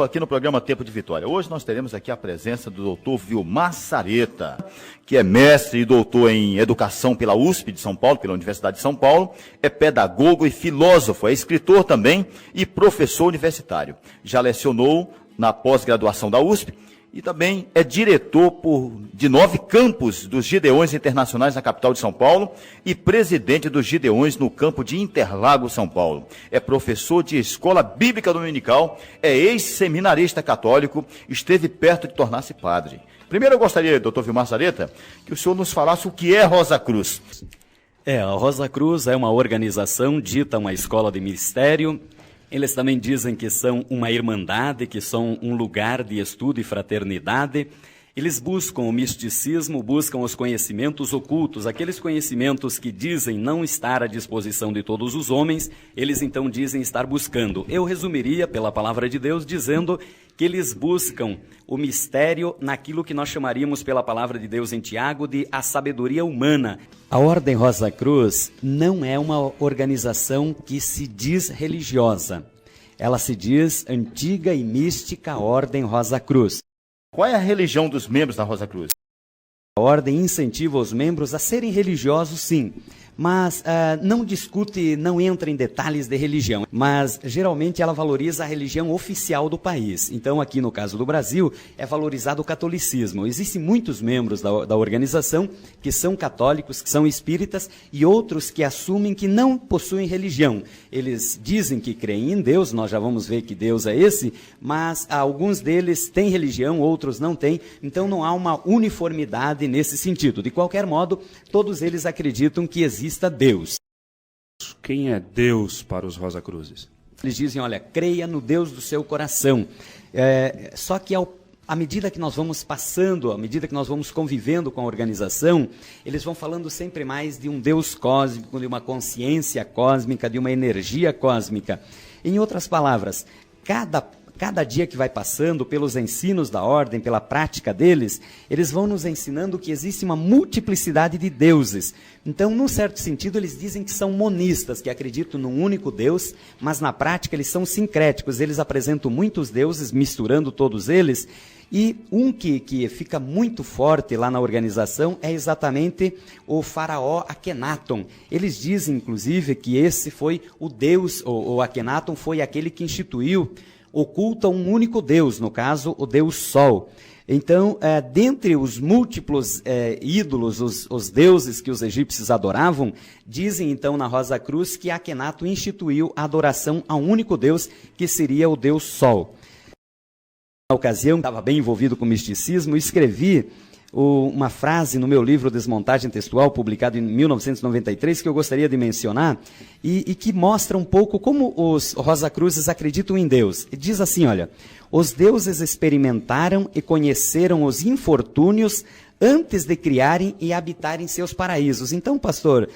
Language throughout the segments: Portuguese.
Aqui no programa Tempo de Vitória. Hoje nós teremos aqui a presença do doutor Vilmar Sareta, que é mestre e doutor em educação pela USP de São Paulo, pela Universidade de São Paulo, é pedagogo e filósofo, é escritor também e professor universitário. Já lecionou na pós-graduação da USP e também é diretor de 9 campos dos Gideões Internacionais na capital de São Paulo e presidente dos Gideões no campo de Interlagos, São Paulo. É professor de escola bíblica dominical, é ex-seminarista católico, esteve perto de tornar-se padre. Primeiro eu gostaria, doutor Vilmar Sareta, que o senhor nos falasse o que é Rosa Cruz. A Rosa Cruz é uma organização dita uma escola de ministério. Eles também dizem que são uma irmandade, que são um lugar de estudo e fraternidade. Eles buscam o misticismo, buscam os conhecimentos ocultos, aqueles conhecimentos que dizem não estar à disposição de todos os homens, eles então dizem estar buscando. Eu resumiria pela palavra de Deus dizendo que eles buscam o mistério naquilo que nós chamaríamos pela palavra de Deus em Tiago de a sabedoria humana. A Ordem Rosa Cruz não é uma organização que se diz religiosa. Ela se diz Antiga e Mística Ordem Rosa Cruz. Qual é a religião dos membros da Rosa Cruz? A ordem incentiva os membros a serem religiosos, sim, mas não discute, não entra em detalhes de religião, mas geralmente ela valoriza a religião oficial do país. Então aqui no caso do Brasil é valorizado o catolicismo. Existem muitos membros da organização que são católicos, que são espíritas e outros que assumem que não possuem religião. Eles dizem que creem em Deus, nós já vamos ver que Deus é esse, mas alguns deles têm religião, outros não têm, então não há uma uniformidade nesse sentido. De qualquer modo, todos eles acreditam que exista Deus. Quem é Deus para os Rosa Cruzes? Eles dizem, olha, creia no Deus do seu coração. Só que à medida que nós vamos passando, à medida que nós vamos convivendo com a organização, eles vão falando sempre mais de um Deus cósmico, de uma consciência cósmica, de uma energia cósmica. Em outras palavras, cada dia que vai passando, pelos ensinos da ordem, pela prática deles, eles vão nos ensinando que existe uma multiplicidade de deuses. Então, num certo sentido, eles dizem que são monistas, que acreditam num único Deus, mas na prática eles são sincréticos, eles apresentam muitos deuses, misturando todos eles, e um que fica muito forte lá na organização é exatamente o faraó Akhenaton. Eles dizem, inclusive, que esse foi o Deus, o Akhenaton foi aquele que instituiu oculta um único Deus, no caso, o Deus Sol. Então, dentre os múltiplos ídolos, os deuses que os egípcios adoravam, dizem então na Rosa Cruz que Akhenaton instituiu a adoração a um único Deus, que seria o Deus Sol. Na ocasião, estava bem envolvido com misticismo, escrevi uma frase no meu livro Desmontagem Textual, publicado em 1993, que eu gostaria de mencionar, e que mostra um pouco como os Rosa Cruzes acreditam em Deus. E diz assim, olha, os deuses experimentaram e conheceram os infortúnios antes de criarem e habitarem seus paraísos. Então, pastor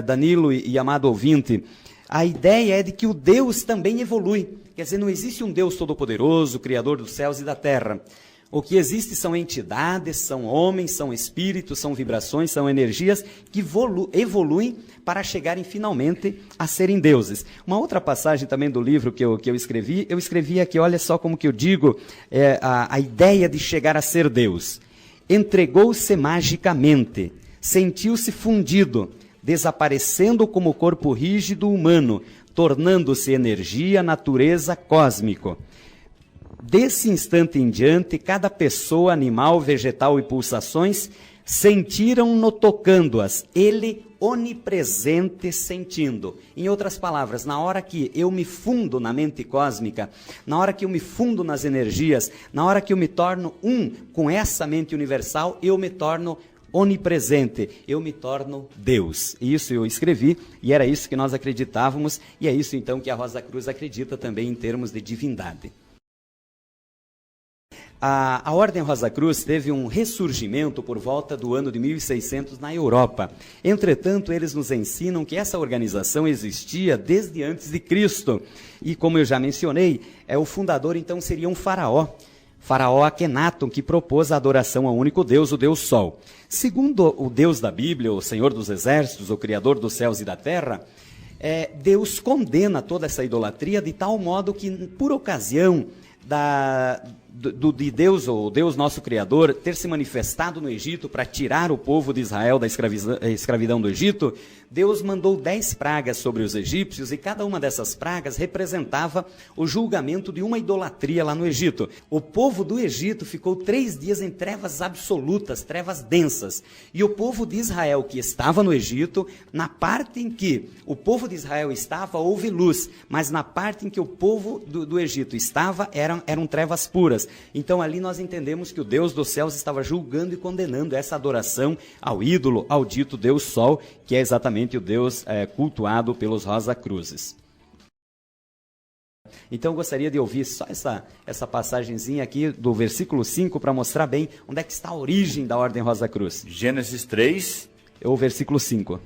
Danilo e amado ouvinte, a ideia é de que o Deus também evolui. Quer dizer, não existe um Deus todo-poderoso, criador dos céus e da terra. O que existe são entidades, são homens, são espíritos, são vibrações, são energias que evoluem para chegarem finalmente a serem deuses. Uma outra passagem também do livro que eu escrevi aqui, olha só como que eu digo, a ideia de chegar a ser Deus. Entregou-se magicamente, sentiu-se fundido, desaparecendo como corpo rígido humano, tornando-se energia, natureza, cósmico. Desse instante em diante, cada pessoa, animal, vegetal e pulsações sentiram-no tocando-as, ele onipresente sentindo. Em outras palavras, na hora que eu me fundo na mente cósmica, na hora que eu me fundo nas energias, na hora que eu me torno um com essa mente universal, eu me torno onipresente, eu me torno Deus. Isso eu escrevi e era isso que nós acreditávamos e é isso então que a Rosa Cruz acredita também em termos de divindade. A Ordem Rosa Cruz teve um ressurgimento por volta do ano de 1600 na Europa. Entretanto, eles nos ensinam que essa organização existia desde antes de Cristo. E como eu já mencionei, o fundador então seria um faraó Akhenaton, que propôs a adoração ao único Deus, o Deus Sol. Segundo o Deus da Bíblia, o Senhor dos Exércitos, o Criador dos céus e da terra, Deus condena toda essa idolatria de tal modo que, por ocasião de Deus, ou Deus nosso Criador, ter se manifestado no Egito para tirar o povo de Israel da escravidão do Egito, Deus mandou 10 pragas sobre os egípcios, e cada uma dessas pragas representava o julgamento de uma idolatria lá no Egito. O povo do Egito ficou 3 dias em trevas absolutas, trevas densas. E o povo de Israel, que estava no Egito, na parte em que o povo de Israel estava, houve luz, mas na parte em que o povo do Egito estava, eram trevas puras. Então ali nós entendemos que o Deus dos céus estava julgando e condenando essa adoração ao ídolo, ao dito Deus Sol, que é exatamente o Deus cultuado pelos Rosa-Cruzes. Então eu gostaria de ouvir só essa passagenzinha aqui do versículo 5 para mostrar bem onde é que está a origem da Ordem Rosa-Cruz. Gênesis 3. É o versículo 5.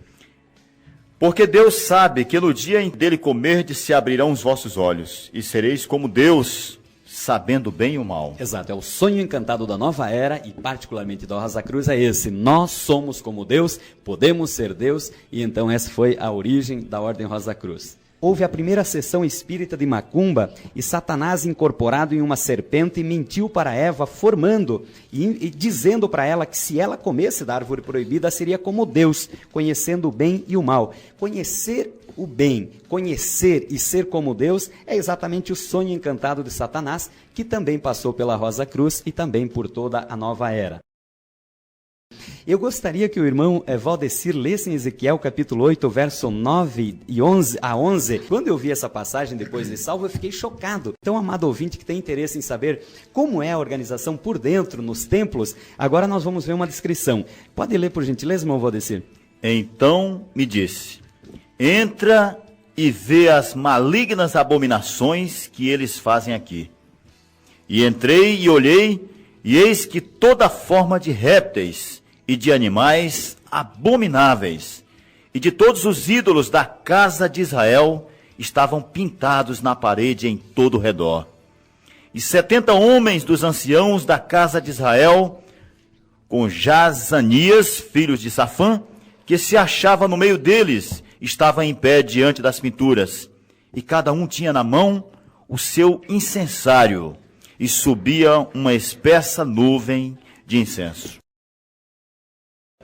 Porque Deus sabe que no dia em dele comerdes se abrirão os vossos olhos, e sereis como Deus, sabendo bem o mal. Exato, é o sonho encantado da nova era, e particularmente da Rosa Cruz é esse: nós somos como Deus, podemos ser Deus, e então essa foi a origem da Ordem Rosa Cruz. Houve a primeira sessão espírita de macumba, e Satanás, incorporado em uma serpente, mentiu para Eva, formando e dizendo para ela que se ela comesse da árvore proibida, seria como Deus, conhecendo o bem e o mal. Conhecer o bem, conhecer e ser como Deus é exatamente o sonho encantado de Satanás, que também passou pela Rosa Cruz e também por toda a nova era. Eu gostaria que o irmão Valdecir lesse em Ezequiel capítulo 8, verso 9 e 11 a 11. Quando eu vi essa passagem depois de salvo, eu fiquei chocado. Então, amado ouvinte que tem interesse em saber como é a organização por dentro, nos templos, agora nós vamos ver uma descrição. Pode ler, por gentileza, irmão Valdecir? Então me disse: entra e vê as malignas abominações que eles fazem aqui. E entrei e olhei, e eis que toda forma de répteis e de animais abomináveis, e de todos os ídolos da casa de Israel, estavam pintados na parede em todo o redor. E 70 homens dos anciãos da casa de Israel, com Jazanias, filhos de Safã, que se achava no meio deles, estava em pé diante das pinturas, e cada um tinha na mão o seu incensário, e subia uma espessa nuvem de incenso.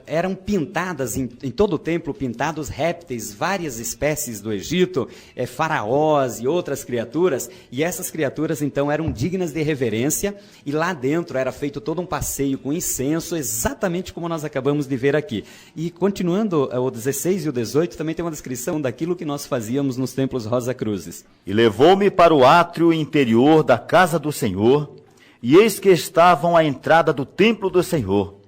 Eram pintadas, em todo o templo, pintados répteis, várias espécies do Egito, faraós e outras criaturas, e essas criaturas então eram dignas de reverência, e lá dentro era feito todo um passeio com incenso, exatamente como nós acabamos de ver aqui. E continuando, o 16 e o 18 também tem uma descrição daquilo que nós fazíamos nos templos Rosa Cruzes. E levou-me para o átrio interior da casa do Senhor, e eis que estavam à entrada do templo do Senhor,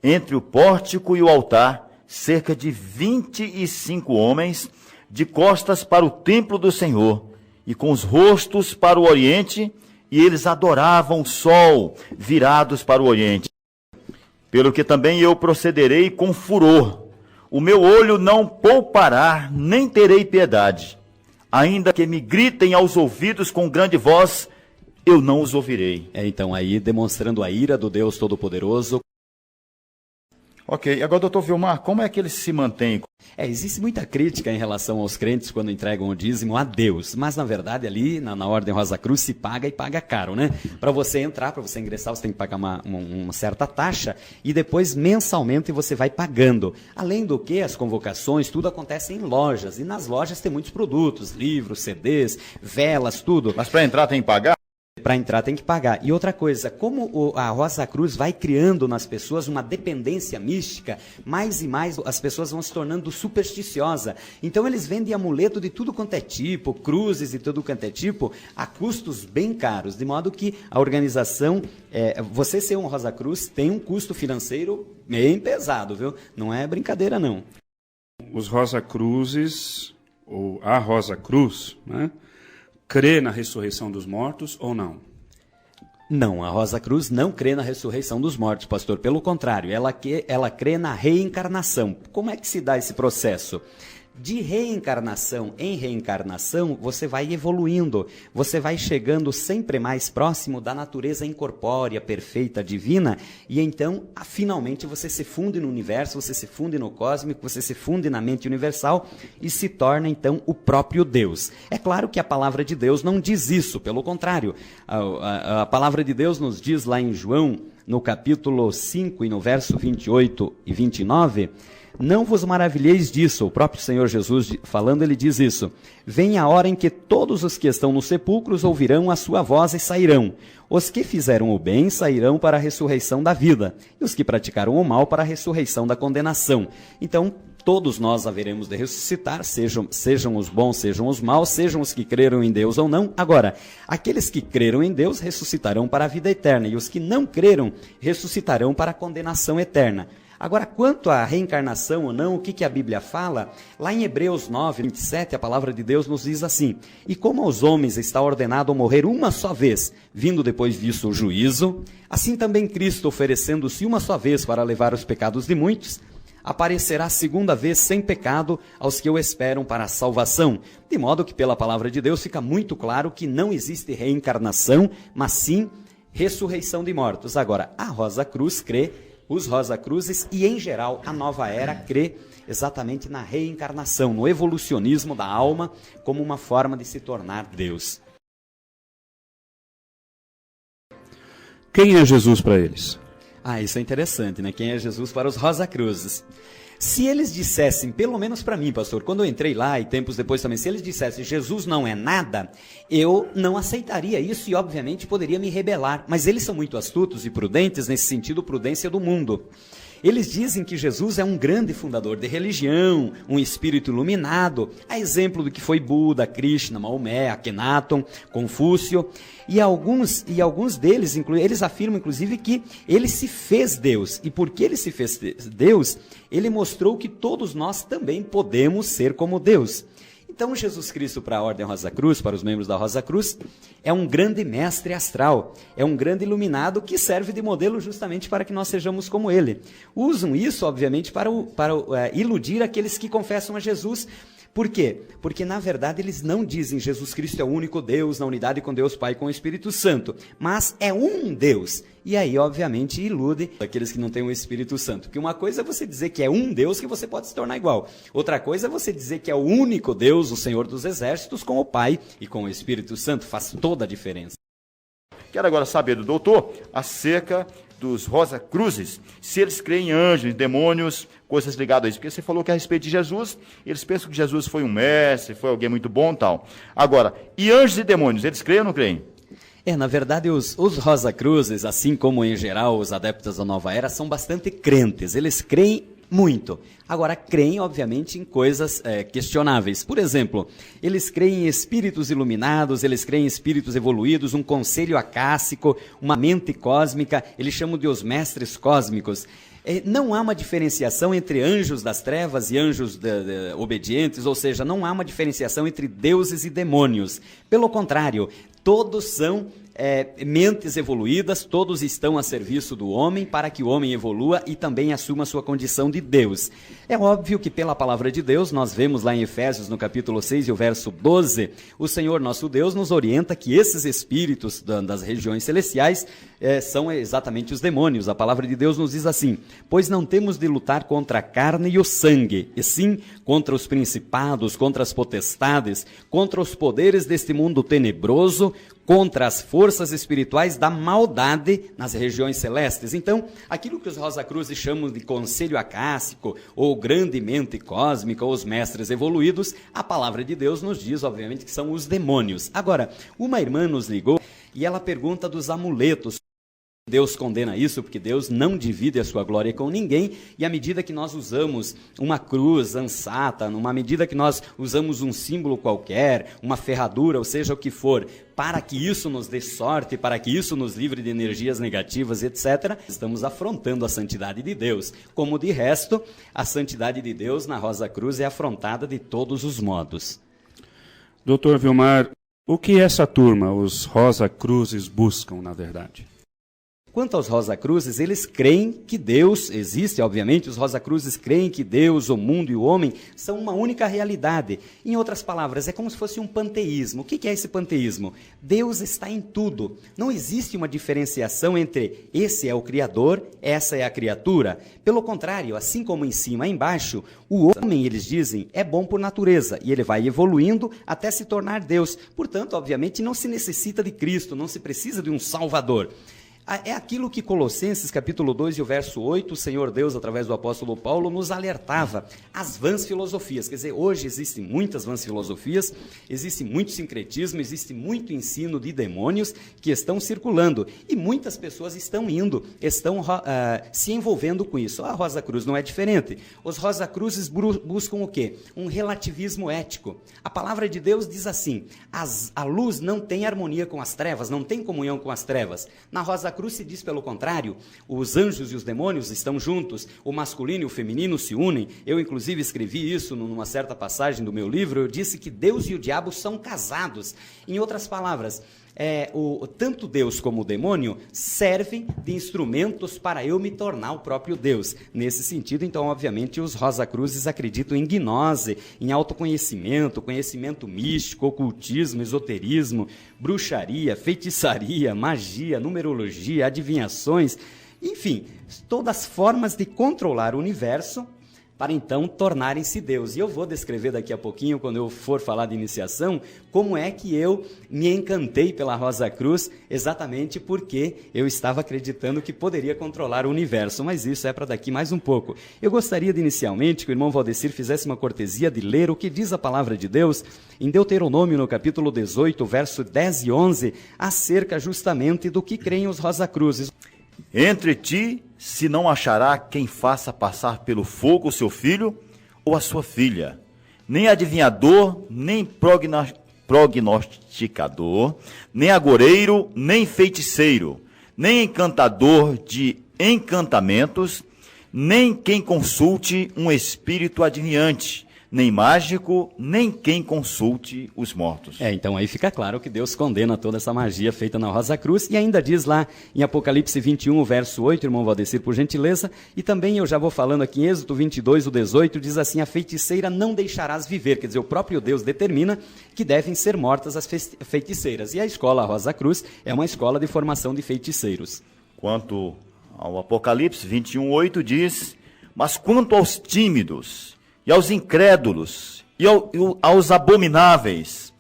entre o pórtico e o altar, cerca de 25 homens, de costas para o templo do Senhor, e com os rostos para o oriente, e eles adoravam o sol, virados para o oriente. Pelo que também eu procederei com furor, o meu olho não poupará, nem terei piedade. Ainda que me gritem aos ouvidos com grande voz, eu não os ouvirei. Então aí demonstrando a ira do Deus Todo-Poderoso. Ok, agora, doutor Vilmar, como é que eles se mantêm? Existe muita crítica em relação aos crentes quando entregam o dízimo a Deus, mas na verdade ali na Ordem Rosa Cruz se paga e paga caro, né? Para você entrar, para você ingressar, você tem que pagar uma certa taxa, e depois mensalmente você vai pagando. Além do que, as convocações, tudo acontece em lojas, e nas lojas tem muitos produtos, livros, CDs, velas, tudo. Mas para entrar tem que pagar? Para entrar tem que pagar. E outra coisa, como a Rosa Cruz vai criando nas pessoas uma dependência mística, mais e mais as pessoas vão se tornando supersticiosas. Então eles vendem amuleto de tudo quanto é tipo, cruzes de tudo quanto é tipo, a custos bem caros, de modo que a organização, você ser um Rosa Cruz tem um custo financeiro bem pesado, viu? Não é brincadeira não. Os Rosa Cruzes, ou a Rosa Cruz, né? Crê na ressurreição dos mortos ou não? Não, a Rosa Cruz não crê na ressurreição dos mortos, pastor. Pelo contrário, ela crê na reencarnação. Como é que se dá esse processo? De reencarnação em reencarnação, você vai evoluindo, você vai chegando sempre mais próximo da natureza incorpórea, perfeita, divina, e então, finalmente, você se funde no universo, você se funde no cósmico, você se funde na mente universal e se torna, então, o próprio Deus. É claro que a palavra de Deus não diz isso, pelo contrário, a palavra de Deus nos diz lá em João, no capítulo 5 e no verso 28 e 29, não vos maravilheis disso, o próprio Senhor Jesus falando, ele diz isso, vem a hora em que todos os que estão nos sepulcros ouvirão a sua voz e sairão. Os que fizeram o bem sairão para a ressurreição da vida, e os que praticaram o mal para a ressurreição da condenação. Então, todos nós haveremos de ressuscitar, sejam os bons, sejam os maus, sejam os que creram em Deus ou não. Agora, aqueles que creram em Deus ressuscitarão para a vida eterna, e os que não creram ressuscitarão para a condenação eterna. Agora, quanto à reencarnação ou não, o que a Bíblia fala? Lá em Hebreus 9, 27, a palavra de Deus nos diz assim, e como aos homens está ordenado morrer uma só vez, vindo depois disso o juízo, assim também Cristo, oferecendo-se uma só vez para levar os pecados de muitos, aparecerá segunda vez sem pecado aos que o esperam para a salvação. De modo que pela palavra de Deus fica muito claro que não existe reencarnação, mas sim ressurreição de mortos. Agora, a Rosa Cruz crê, os Rosa Cruzes e, em geral, a nova era crê exatamente na reencarnação, no evolucionismo da alma como uma forma de se tornar Deus. Quem é Jesus para eles? Isso é interessante, né? Quem é Jesus para os Rosa Cruzes? Se eles dissessem, pelo menos para mim, pastor, quando eu entrei lá e tempos depois também, se eles dissessem Jesus não é nada, eu não aceitaria isso e obviamente poderia me rebelar. Mas eles são muito astutos e prudentes, nesse sentido, prudência do mundo. Eles dizem que Jesus é um grande fundador de religião, um espírito iluminado, a exemplo do que foi Buda, Krishna, Maomé, Akhenaton, Confúcio, e alguns deles, eles afirmam inclusive que ele se fez Deus, e porque ele se fez Deus, ele mostrou que todos nós também podemos ser como Deus. Então, Jesus Cristo para a Ordem Rosa Cruz, para os membros da Rosa Cruz, é um grande mestre astral, é um grande iluminado que serve de modelo justamente para que nós sejamos como ele. Usam isso, obviamente, para iludir aqueles que confessam a Jesus. Por quê? Porque, na verdade, eles não dizem Jesus Cristo é o único Deus, na unidade com Deus Pai e com o Espírito Santo, mas é um Deus. E aí, obviamente, ilude aqueles que não têm o Espírito Santo. Porque uma coisa é você dizer que é um Deus que você pode se tornar igual. Outra coisa é você dizer que é o único Deus, o Senhor dos Exércitos, com o Pai e com o Espírito Santo. Faz toda a diferença. Quero agora saber do doutor acerca dos Rosa Cruzes, se eles creem em anjos, em demônios, coisas ligadas a isso. Porque você falou que a respeito de Jesus, eles pensam que Jesus foi um mestre, foi alguém muito bom e tal. Agora, e anjos e demônios, eles creem ou não creem? Na verdade, os Rosa Cruzes, assim como em geral os adeptos da Nova Era, são bastante crentes, eles creem muito. Agora, creem, obviamente, em coisas questionáveis. Por exemplo, eles creem em espíritos iluminados, eles creem em espíritos evoluídos, um conselho acássico, uma mente cósmica, eles chamam de os mestres cósmicos. Não há uma diferenciação entre anjos das trevas e anjos obedientes, ou seja, não há uma diferenciação entre deuses e demônios. Pelo contrário, todos são mentes evoluídas, todos estão a serviço do homem para que o homem evolua e também assuma a sua condição de Deus. É óbvio que pela palavra de Deus, nós vemos lá em Efésios, no capítulo 6 e o verso 12, o Senhor nosso Deus nos orienta que esses espíritos das regiões celestiais são exatamente os demônios. A palavra de Deus nos diz assim, pois não temos de lutar contra a carne e o sangue, e sim contra os principados, contra as potestades, contra os poderes deste mundo tenebroso, contra as forças espirituais da maldade nas regiões celestes. Então, aquilo que os Rosa Cruzes chamam de conselho acássico, ou grande mente cósmica, ou os mestres evoluídos, a palavra de Deus nos diz, obviamente, que são os demônios. Agora, uma irmã nos ligou e ela pergunta dos amuletos. Deus condena isso porque Deus não divide a sua glória com ninguém, e à medida que nós usamos uma cruz ansata, numa medida que nós usamos um símbolo qualquer, uma ferradura, ou seja o que for, para que isso nos dê sorte, para que isso nos livre de energias negativas, etc., estamos afrontando a santidade de Deus. Como de resto, a santidade de Deus na Rosa Cruz é afrontada de todos os modos. Doutor Vilmar, o que essa turma, os Rosa Cruzes, buscam, na verdade? Quanto aos Rosa-Cruzes, eles creem que Deus existe, obviamente, os Rosa-Cruzes creem que Deus, o mundo e o homem são uma única realidade. Em outras palavras, é como se fosse um panteísmo. O que é esse panteísmo? Deus está em tudo. Não existe uma diferenciação entre esse é o Criador, essa é a criatura. Pelo contrário, assim como em cima e embaixo, o homem, eles dizem, é bom por natureza e ele vai evoluindo até se tornar Deus. Portanto, obviamente, não se necessita de Cristo, não se precisa de um Salvador. É aquilo que Colossenses capítulo 2 e o verso 8, o Senhor Deus, através do apóstolo Paulo, nos alertava. As vãs filosofias, quer dizer, hoje existem muitas vãs filosofias, existe muito sincretismo, existe muito ensino de demônios que estão circulando. E muitas pessoas estão indo, estão se envolvendo com isso. A Rosa Cruz não é diferente. Os Rosa Cruzes buscam o quê? Um relativismo ético. A palavra de Deus diz assim, a luz não tem harmonia com as trevas, não tem comunhão com as trevas. Na Rosa Cruz se diz pelo contrário, os anjos e os demônios estão juntos, o masculino e o feminino se unem. Eu, inclusive, escrevi isso numa certa passagem do meu livro, eu disse que Deus e o diabo são casados. Em outras palavras, tanto Deus como o demônio servem de instrumentos para eu me tornar o próprio Deus. Nesse sentido, então, obviamente, os Rosa-Cruzes acreditam em gnose, em autoconhecimento, conhecimento místico, ocultismo, esoterismo, bruxaria, feitiçaria, magia, numerologia, adivinhações, enfim, todas as formas de controlar o universo para então tornarem-se Deus. E eu vou descrever daqui a pouquinho, quando eu for falar de iniciação, como é que eu me encantei pela Rosa Cruz, exatamente porque eu estava acreditando que poderia controlar o universo, mas isso é para daqui mais um pouco. Eu gostaria de inicialmente que o irmão Valdecir fizesse uma cortesia de ler o que diz a palavra de Deus em Deuteronômio, no capítulo 18, verso 10 e 11, acerca justamente do que creem os Rosa Cruzes. Entre ti se não achará quem faça passar pelo fogo o seu filho ou a sua filha, nem adivinhador, nem prognosticador, nem agoreiro, nem feiticeiro, nem encantador de encantamentos, nem quem consulte um espírito adivinhante, nem mágico, nem quem consulte os mortos. Então aí fica claro que Deus condena toda essa magia feita na Rosa Cruz, e ainda diz lá em Apocalipse 21, verso 8, irmão Valdecir, por gentileza, e também eu já vou falando aqui em Êxodo 22, o 18, diz assim, a feiticeira não deixarás viver, quer dizer, o próprio Deus determina que devem ser mortas as feiticeiras, e a escola Rosa Cruz é uma escola de formação de feiticeiros. Quanto ao Apocalipse 21, 8 diz, mas quanto aos tímidos, e aos incrédulos, e aos abomináveis,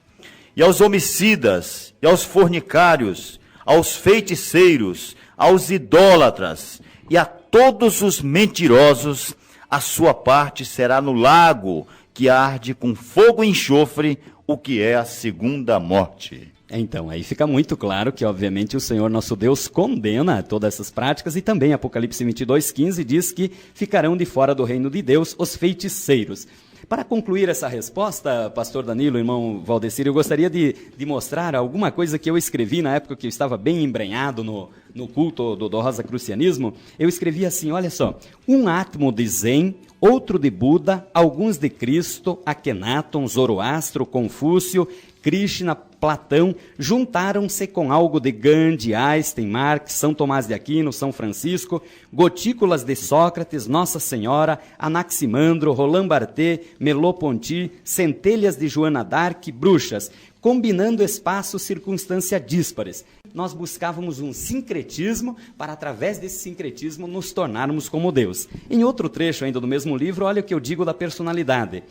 e aos homicidas, e aos fornicários, aos feiticeiros, aos idólatras, e a todos os mentirosos, a sua parte será no lago que arde com fogo e enxofre, o que é a segunda morte. Então, aí fica muito claro que, obviamente, o Senhor nosso Deus condena todas essas práticas, e também Apocalipse 22, 15 diz que ficarão de fora do reino de Deus os feiticeiros. Para concluir essa resposta, pastor Danilo, irmão Valdecir, eu gostaria de mostrar alguma coisa que eu escrevi na época que eu estava bem embrenhado no culto do rosacrucianismo. Eu escrevi assim, olha só, um átomo de Zen, outro de Buda, alguns de Cristo, Akhenaton, Zoroastro, Confúcio, Krishna, Platão, juntaram-se com algo de Gandhi, Einstein, Marx, São Tomás de Aquino, São Francisco, gotículas de Sócrates, Nossa Senhora, Anaximandro, Roland Barthes, Merleau-Ponty, centelhas de Joana d'Arc, bruxas, combinando espaços circunstância díspares. Nós buscávamos um sincretismo para, através desse sincretismo, nos tornarmos como Deus. Em outro trecho ainda do mesmo livro, olha o que eu digo da personalidade.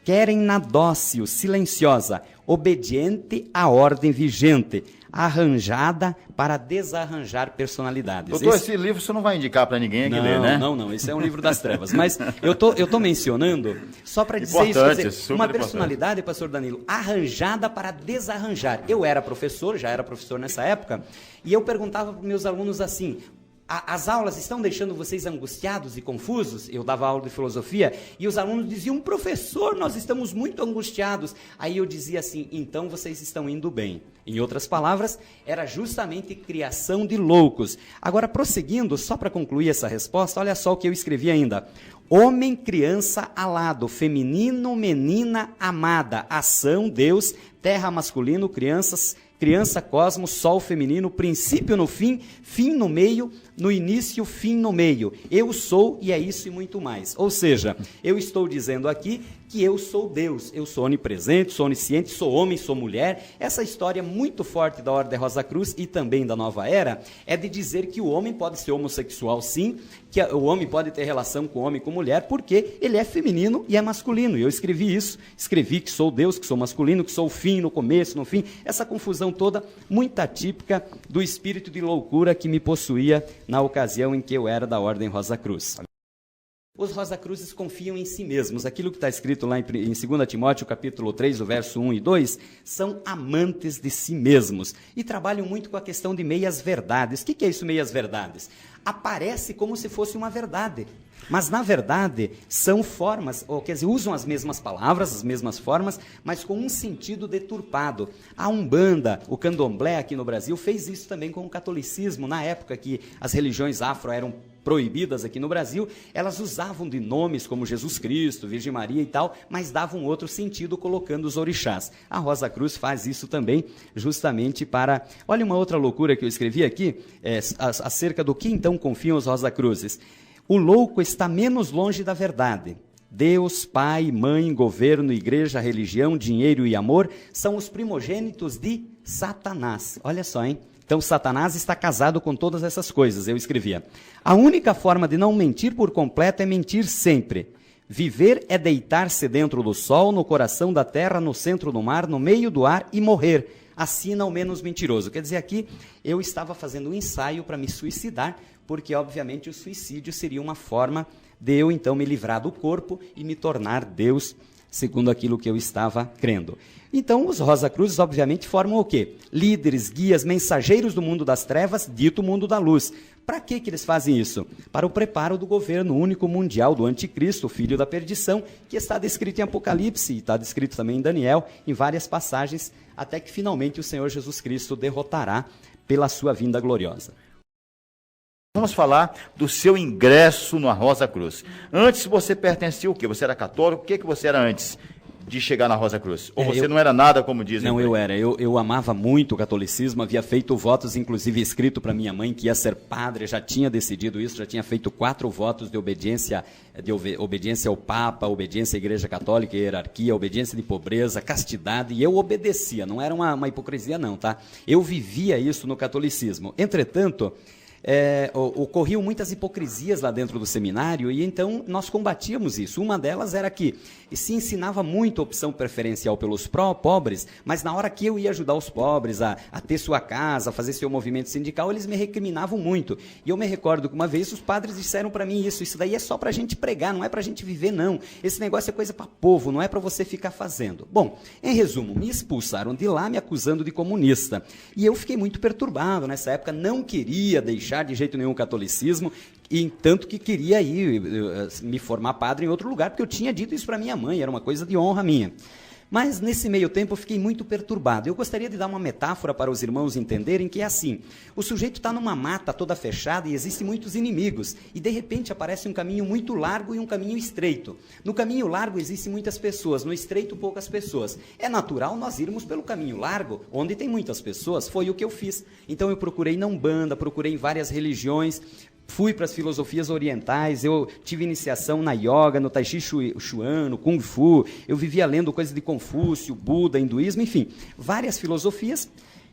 Querem na dócil, silenciosa, obediente à ordem vigente, arranjada para desarranjar personalidades. Doutor, esse livro você não vai indicar para ninguém aqui ler, né? Não, esse é um livro das trevas. Mas eu tô mencionando só para dizer isso, quer dizer, uma personalidade, pastor Danilo, arranjada para desarranjar. Eu era professor, já era professor nessa época, e eu perguntava para meus alunos assim, as aulas estão deixando vocês angustiados e confusos? Eu dava aula de filosofia e os alunos diziam, professor, nós estamos muito angustiados. Aí eu dizia assim, então vocês estão indo bem. Em outras palavras, era justamente criação de loucos. Agora, prosseguindo, só para concluir essa resposta, olha só o que eu escrevi ainda. Homem, criança, alado, feminino, menina, amada, ação, Deus, terra, masculino, crianças, criança, cosmos, sol feminino, princípio no fim no meio, no início, fim no meio. Eu sou e é isso e muito mais. Ou seja, eu estou dizendo aqui que eu sou Deus, eu sou onipresente, sou onisciente, sou homem, sou mulher. Essa história muito forte da Ordem Rosa Cruz e também da Nova Era é de dizer que o homem pode ser homossexual sim, que o homem pode ter relação com homem e com mulher, porque ele é feminino e é masculino. E eu escrevi isso, escrevi que sou Deus, que sou masculino, que sou o fim no começo, no fim. Essa confusão toda muito atípica do espírito de loucura que me possuía na ocasião em que eu era da Ordem Rosa Cruz. Os Rosacruzes confiam em si mesmos. Aquilo que está escrito lá em 2 Timóteo, capítulo 3, o verso 1 e 2, são amantes de si mesmos e trabalham muito com a questão de meias-verdades. O que é isso, meias-verdades? Aparece como se fosse uma verdade, mas na verdade são formas, ou quer dizer, usam as mesmas palavras, as mesmas formas, mas com um sentido deturpado. A Umbanda, o Candomblé aqui no Brasil fez isso também com o catolicismo. Na época que as religiões afro eram proibidas aqui no Brasil, elas usavam de nomes como Jesus Cristo, Virgem Maria e tal, mas davam outro sentido colocando os orixás. A Rosa Cruz faz isso também, justamente para... Olha uma outra loucura que eu escrevi aqui, acerca do que então confiam os Rosa Cruzes. O louco está menos longe da verdade. Deus, pai, mãe, governo, igreja, religião, dinheiro e amor são os primogênitos de Satanás. Olha só, hein? Então, Satanás está casado com todas essas coisas, eu escrevia. A única forma de não mentir por completo é mentir sempre. Viver é deitar-se dentro do sol, no coração da terra, no centro do mar, no meio do ar e morrer. Assina ao menos mentiroso. Quer dizer, aqui eu estava fazendo um ensaio para me suicidar, porque obviamente o suicídio seria uma forma de eu então me livrar do corpo e me tornar Deus, segundo aquilo que eu estava crendo. Então, os Rosa Cruzes, obviamente, formam o quê? Líderes, guias, mensageiros do mundo das trevas, dito mundo da luz. Para que eles fazem isso? Para o preparo do governo único mundial do anticristo, o filho da perdição, que está descrito em Apocalipse, e está descrito também em Daniel, em várias passagens, até que finalmente o Senhor Jesus Cristo derrotará pela sua vinda gloriosa. Vamos falar do seu ingresso na Rosa Cruz. Antes você pertencia ao quê? Você era católico? O que você era antes de chegar na Rosa Cruz? Ou você não era nada, como dizem? Não, eu era. Eu amava muito o catolicismo, havia feito votos, inclusive escrito para minha mãe, que ia ser padre, já tinha decidido isso, já tinha feito 4 votos de obediência ao Papa, obediência à Igreja Católica, hierarquia, obediência de pobreza, castidade, e eu obedecia, não era uma hipocrisia não, tá? Eu vivia isso no catolicismo. Entretanto, ocorriam muitas hipocrisias lá dentro do seminário e então nós combatíamos isso. Uma delas era que se ensinava muito a opção preferencial pelos pobres, mas na hora que eu ia ajudar os pobres a ter sua casa, a fazer seu movimento sindical, eles me recriminavam muito. E eu me recordo que uma vez os padres disseram para mim isso daí é só para a gente pregar, não é para a gente viver não. Esse negócio é coisa para povo, não é para você ficar fazendo. Bom, em resumo, me expulsaram de lá me acusando de comunista. E eu fiquei muito perturbado nessa época, não queria deixar de jeito nenhum o catolicismo, e tanto que queria ir me formar padre em outro lugar, porque eu tinha dito isso para minha mãe, era uma coisa de honra minha. Mas nesse meio tempo eu fiquei muito perturbado. Eu gostaria de dar uma metáfora para os irmãos entenderem que é assim, o sujeito está numa mata toda fechada e existem muitos inimigos, e de repente aparece um caminho muito largo e um caminho estreito. No caminho largo existem muitas pessoas, no estreito poucas pessoas. É natural nós irmos pelo caminho largo, onde tem muitas pessoas, foi o que eu fiz. Então eu procurei na Umbanda, procurei em várias religiões, fui para as filosofias orientais, eu tive iniciação na yoga, no tai chi chuan, no kung fu, eu vivia lendo coisas de Confúcio, Buda, hinduísmo, enfim, várias filosofias.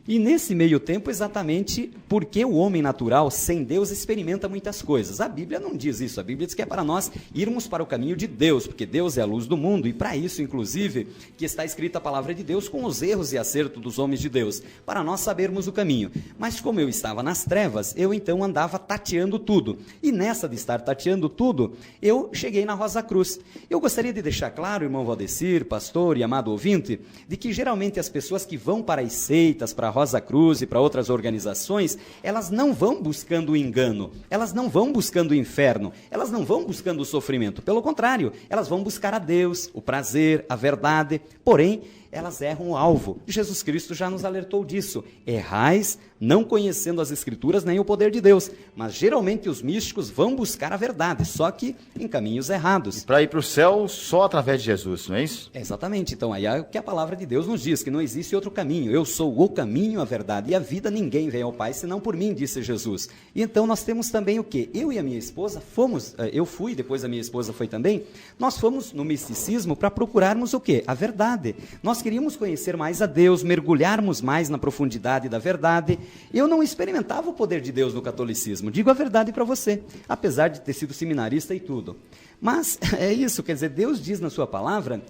E nesse meio tempo, exatamente porque o homem natural, sem Deus, experimenta muitas coisas. A Bíblia não diz isso, a Bíblia diz que é para nós irmos para o caminho de Deus, porque Deus é a luz do mundo, e para isso, inclusive, que está escrita a palavra de Deus com os erros e acertos dos homens de Deus, para nós sabermos o caminho. Mas como eu estava nas trevas, eu então andava tateando tudo. E nessa de estar tateando tudo, eu cheguei na Rosa Cruz. Eu gostaria de deixar claro, irmão Valdecir, pastor e amado ouvinte, de que geralmente as pessoas que vão para as seitas, para a Rosa Cruz e para outras organizações, elas não vão buscando o engano, elas não vão buscando o inferno, elas não vão buscando o sofrimento, pelo contrário, elas vão buscar a Deus, o prazer, a verdade, porém, elas erram o alvo. Jesus Cristo já nos alertou disso. Errais, não conhecendo as Escrituras nem o poder de Deus. Mas geralmente os místicos vão buscar a verdade, só que em caminhos errados. Para ir para o céu só através de Jesus, não é isso? Exatamente. Então aí é o que a palavra de Deus nos diz, que não existe outro caminho. Eu sou o caminho, a verdade e a vida. Ninguém vem ao Pai senão por mim, disse Jesus. E então nós temos também o quê? Eu e a minha esposa fomos, eu fui, depois a minha esposa foi também, nós fomos no misticismo para procurarmos o quê? A verdade. Nós queríamos conhecer mais a Deus, mergulharmos mais na profundidade da verdade. Eu não experimentava o poder de Deus no catolicismo, digo a verdade para você, apesar de ter sido seminarista e tudo. Mas é isso, quer dizer, Deus diz na sua palavra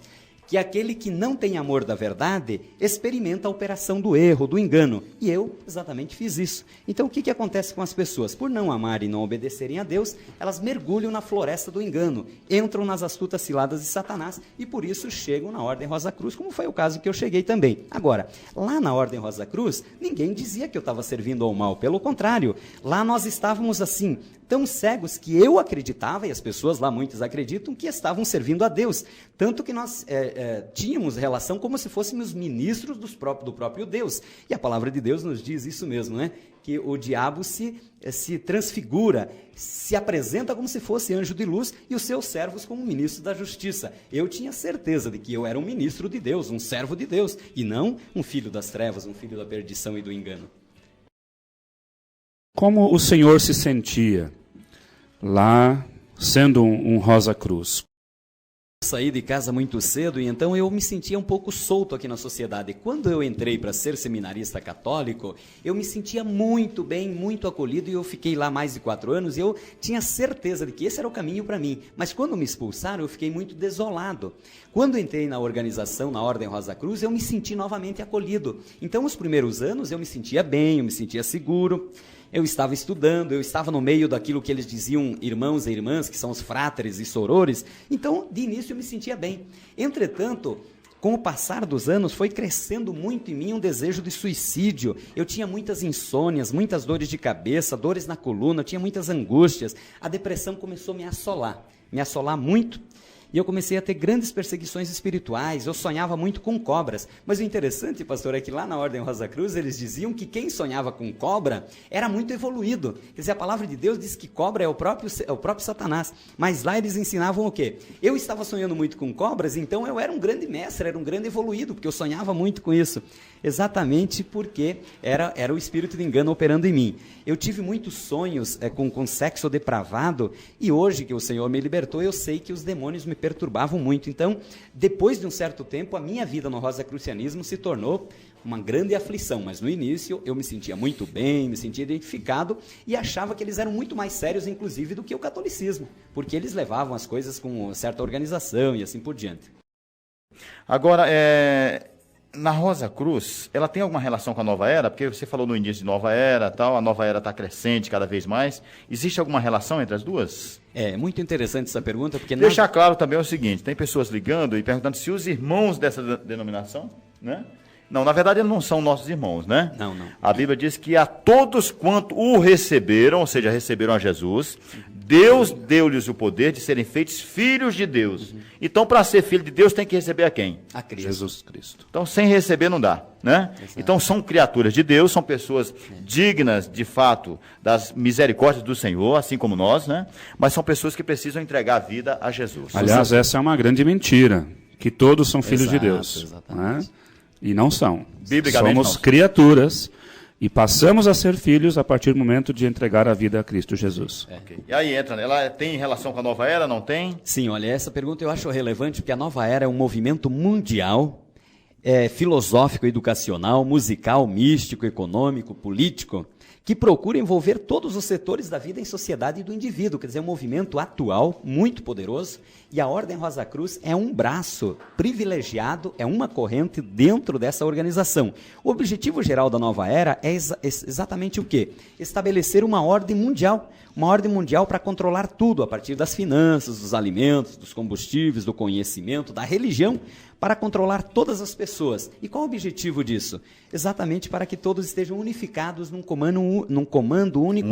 que aquele que não tem amor da verdade experimenta a operação do erro, do engano. E eu exatamente fiz isso. Então o que acontece com as pessoas? Por não amarem e não obedecerem a Deus, elas mergulham na floresta do engano, entram nas astutas ciladas de Satanás e por isso chegam na Ordem Rosa Cruz, como foi o caso que eu cheguei também. Agora, lá na Ordem Rosa Cruz, ninguém dizia que eu estava servindo ao mal, pelo contrário, lá nós estávamos assim, tão cegos que eu acreditava, e as pessoas lá, muitos acreditam, que estavam servindo a Deus. Tanto que nós tínhamos relação como se fôssemos ministros do próprio Deus. E a palavra de Deus nos diz isso mesmo, né? Que o diabo se transfigura, se apresenta como se fosse anjo de luz e os seus servos como ministros da justiça. Eu tinha certeza de que eu era um ministro de Deus, um servo de Deus, e não um filho das trevas, um filho da perdição e do engano. Como o senhor se sentia lá, sendo um Rosa Cruz? Saí de casa muito cedo e então eu me sentia um pouco solto aqui na sociedade. Quando eu entrei para ser seminarista católico, eu me sentia muito bem, muito acolhido e eu fiquei lá mais de 4 anos e eu tinha certeza de que esse era o caminho para mim. Mas quando me expulsaram, eu fiquei muito desolado. Quando entrei na organização, na Ordem Rosa Cruz, eu me senti novamente acolhido. Então, os primeiros anos eu me sentia bem, eu me sentia seguro. Eu estava estudando, eu estava no meio daquilo que eles diziam irmãos e irmãs, que são os fráteres e sorores. Então, de início, eu me sentia bem. Entretanto, com o passar dos anos, foi crescendo muito em mim um desejo de suicídio. Eu tinha muitas insônias, muitas dores de cabeça, dores na coluna, eu tinha muitas angústias. A depressão começou a me assolar muito. E eu comecei a ter grandes perseguições espirituais, eu sonhava muito com cobras. Mas o interessante, pastor, é que lá na Ordem Rosa Cruz eles diziam que quem sonhava com cobra era muito evoluído. Quer dizer, a palavra de Deus diz que cobra é o próprio Satanás. Mas lá eles ensinavam o quê? Eu estava sonhando muito com cobras, então eu era um grande mestre, era um grande evoluído, porque eu sonhava muito com isso. Exatamente porque era o espírito de engano operando em mim. Eu tive muitos sonhos com sexo depravado e hoje que o Senhor me libertou, eu sei que os demônios me perturbavam muito. Então, depois de um certo tempo, a minha vida no rosacrucianismo se tornou uma grande aflição, mas no início eu me sentia muito bem, me sentia identificado e achava que eles eram muito mais sérios, inclusive, do que o catolicismo, porque eles levavam as coisas com certa organização e assim por diante. Agora, na Rosa Cruz, ela tem alguma relação com a Nova Era? Porque você falou no início de Nova Era, tal, a Nova Era está crescente cada vez mais. Existe alguma relação entre as duas? É muito interessante essa pergunta, porque... Deixar claro também o seguinte, tem pessoas ligando e perguntando se os irmãos dessa denominação, né? Não, na verdade eles não são nossos irmãos, né? Não. A Bíblia diz que a todos quanto o receberam, ou seja, receberam a Jesus, Deus deu-lhes o poder de serem feitos filhos de Deus. Então, para ser filho de Deus, tem que receber a quem? A Cristo. Jesus Cristo. Então, sem receber não dá, né? Exato. Então, são criaturas de Deus, são pessoas dignas, de fato, das misericórdias do Senhor, assim como nós, né? Mas são pessoas que precisam entregar a vida a Jesus. Aliás, essa é uma grande mentira, que todos são filhos de Deus. Exatamente. Né? E não são. Biblicamente Somos não. criaturas e passamos a ser filhos a partir do momento de entregar a vida a Cristo Jesus. Okay. E aí entra, ela tem relação com a Nova Era, não tem? Sim, olha, essa pergunta eu acho relevante, porque a Nova Era é um movimento mundial, filosófico, educacional, musical, místico, econômico, político, que procura envolver todos os setores da vida em sociedade e do indivíduo. Quer dizer, é um movimento atual, muito poderoso, e a Ordem Rosa Cruz é um braço privilegiado, é uma corrente dentro dessa organização. O objetivo geral da Nova Era é exatamente o quê? Estabelecer uma ordem mundial para controlar tudo, a partir das finanças, dos alimentos, dos combustíveis, do conhecimento, da religião, para controlar todas as pessoas. E qual o objetivo disso? Exatamente para que todos estejam unificados num comando único.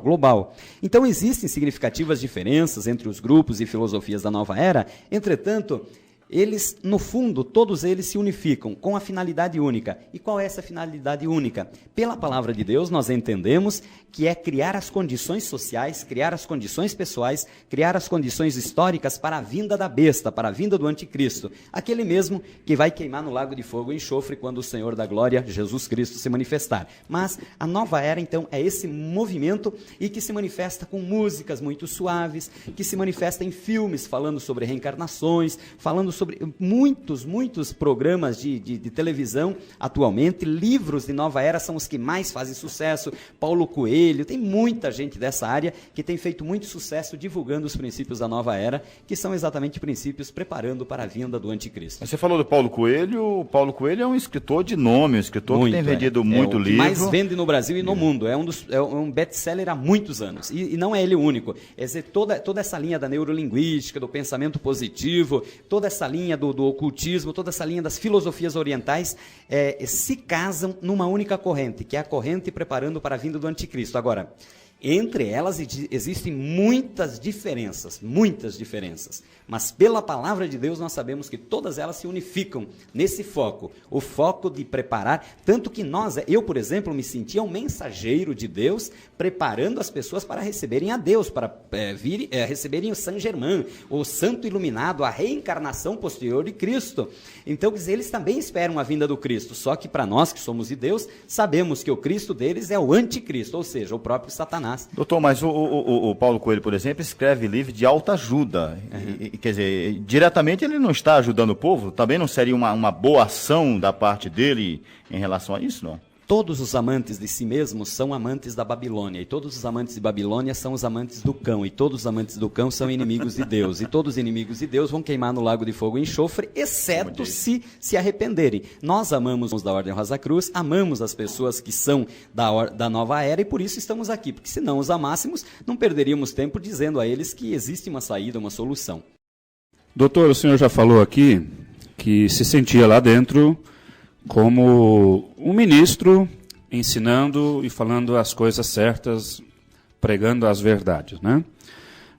global. Então, existem significativas diferenças entre os grupos e filosofias da Nova Era. Entretanto, eles, no fundo, todos eles se unificam com a finalidade única. E qual é essa finalidade única? Pela palavra de Deus, nós entendemos que é criar as condições sociais, criar as condições pessoais, criar as condições históricas para a vinda da besta, para a vinda do anticristo. Aquele mesmo que vai queimar no lago de fogo e enxofre quando o Senhor da glória, Jesus Cristo, se manifestar. Mas a nova era, então, é esse movimento e que se manifesta com músicas muito suaves, que se manifesta em filmes falando sobre reencarnações, falando sobre muitos programas de televisão atualmente. Livros de nova era são os que mais fazem sucesso. Paulo Coelho, tem muita gente dessa área que tem feito muito sucesso divulgando os princípios da nova era, que são exatamente princípios preparando para a vinda do anticristo. Você falou do Paulo Coelho. O Paulo Coelho é um escritor de nome, um escritor muito, que tem vendido muito livro. É o que mais vende no Brasil e no mundo. É um best-seller há muitos anos. E não é ele o único. Quer dizer, toda essa linha da neurolinguística, do pensamento positivo, toda essa linha do ocultismo, toda essa linha das filosofias orientais se casam numa única corrente, que é a corrente preparando para a vinda do anticristo. Agora, entre elas existem muitas diferenças, mas pela palavra de Deus nós sabemos que todas elas se unificam nesse foco, o foco de preparar, tanto que eu, por exemplo, me sentia um mensageiro de Deus, preparando as pessoas para receberem a Deus, para receberem o Saint Germain, o santo iluminado, a reencarnação posterior de Cristo. Então, quer dizer, eles também esperam a vinda do Cristo, só que para nós que somos de Deus, sabemos que o Cristo deles é o anticristo, ou seja, o próprio Satanás. Doutor, mas o Paulo Coelho, por exemplo, escreve livro de autoajuda. Quer dizer, diretamente ele não está ajudando o povo? Também não seria uma boa ação da parte dele em relação a isso, não? Todos os amantes de si mesmos são amantes da Babilônia, e todos os amantes de Babilônia são os amantes do cão, e todos os amantes do cão são inimigos de Deus, e todos os inimigos de Deus vão queimar no lago de fogo e enxofre, exceto se arrependerem. Nós amamos os da Ordem Rosa Cruz, amamos as pessoas que são da nova era, e por isso estamos aqui, porque se não os amássemos, não perderíamos tempo dizendo a eles que existe uma saída, uma solução. Doutor, o senhor já falou aqui que se sentia lá dentro como um ministro ensinando e falando as coisas certas, pregando as verdades, né?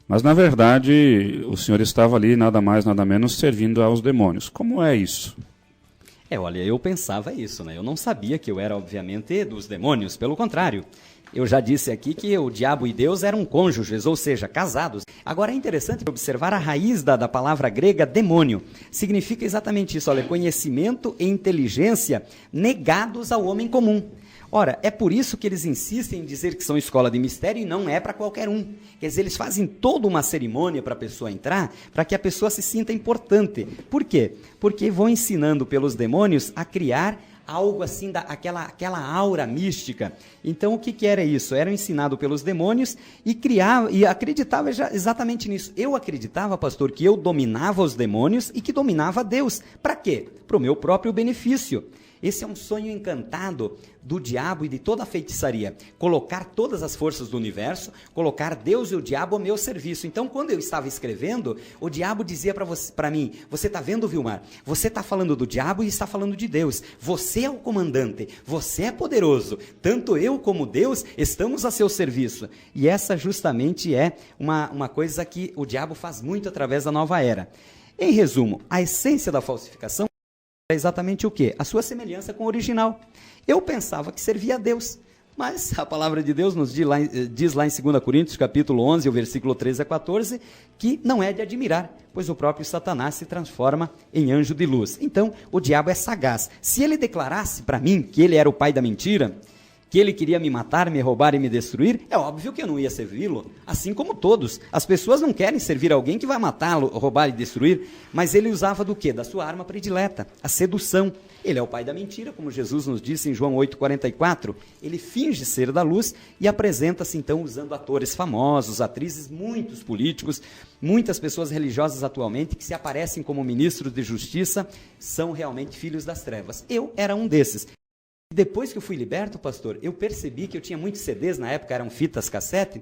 Mas, na verdade, o senhor estava ali, nada mais, nada menos, servindo aos demônios. Como é isso? Olha, eu pensava isso, né? Eu não sabia que eu era, obviamente, dos demônios, pelo contrário. Eu já disse aqui que o diabo e Deus eram cônjuges, ou seja, casados. Agora é interessante observar a raiz da palavra grega demônio. Significa exatamente isso, olha, conhecimento e inteligência negados ao homem comum. Ora, é por isso que eles insistem em dizer que são escola de mistério e não é para qualquer um. Quer dizer, eles fazem toda uma cerimônia para a pessoa entrar, para que a pessoa se sinta importante. Por quê? Porque vão ensinando pelos demônios a criar algo assim, aquela aura mística. Então, o que era isso? Era ensinado pelos demônios e acreditava exatamente nisso. Eu acreditava, pastor, que eu dominava os demônios e que dominava Deus. Para quê? Para o meu próprio benefício. Esse é um sonho encantado do diabo e de toda a feitiçaria. Colocar todas as forças do universo, colocar Deus e o diabo ao meu serviço. Então, quando eu estava escrevendo, o diabo dizia para mim, você está vendo, Vilmar? Você está falando do diabo e está falando de Deus. Você é o comandante, você é poderoso. Tanto eu como Deus estamos a seu serviço. E essa justamente é uma coisa que o diabo faz muito através da nova era. Em resumo, a essência da falsificação é exatamente o quê? A sua semelhança com o original. Eu pensava que servia a Deus, mas a palavra de Deus nos diz lá em 2 Coríntios, capítulo 11, o versículo 13 a 14, que não é de admirar, pois o próprio Satanás se transforma em anjo de luz. Então, o diabo é sagaz. Se ele declarasse para mim que ele era o pai da mentira, que ele queria me matar, me roubar e me destruir, é óbvio que eu não ia servi-lo, assim como todos. As pessoas não querem servir alguém que vai matá-lo, roubar e destruir, mas ele usava do quê? Da sua arma predileta, a sedução. Ele é o pai da mentira, como Jesus nos disse em João 8,44. Ele finge ser da luz e apresenta-se então usando atores famosos, atrizes, muitos políticos, muitas pessoas religiosas atualmente que se aparecem como ministros de justiça, são realmente filhos das trevas. Eu era um desses. Depois que eu fui liberto, pastor, eu percebi que eu tinha muitos CDs, na época eram fitas cassete,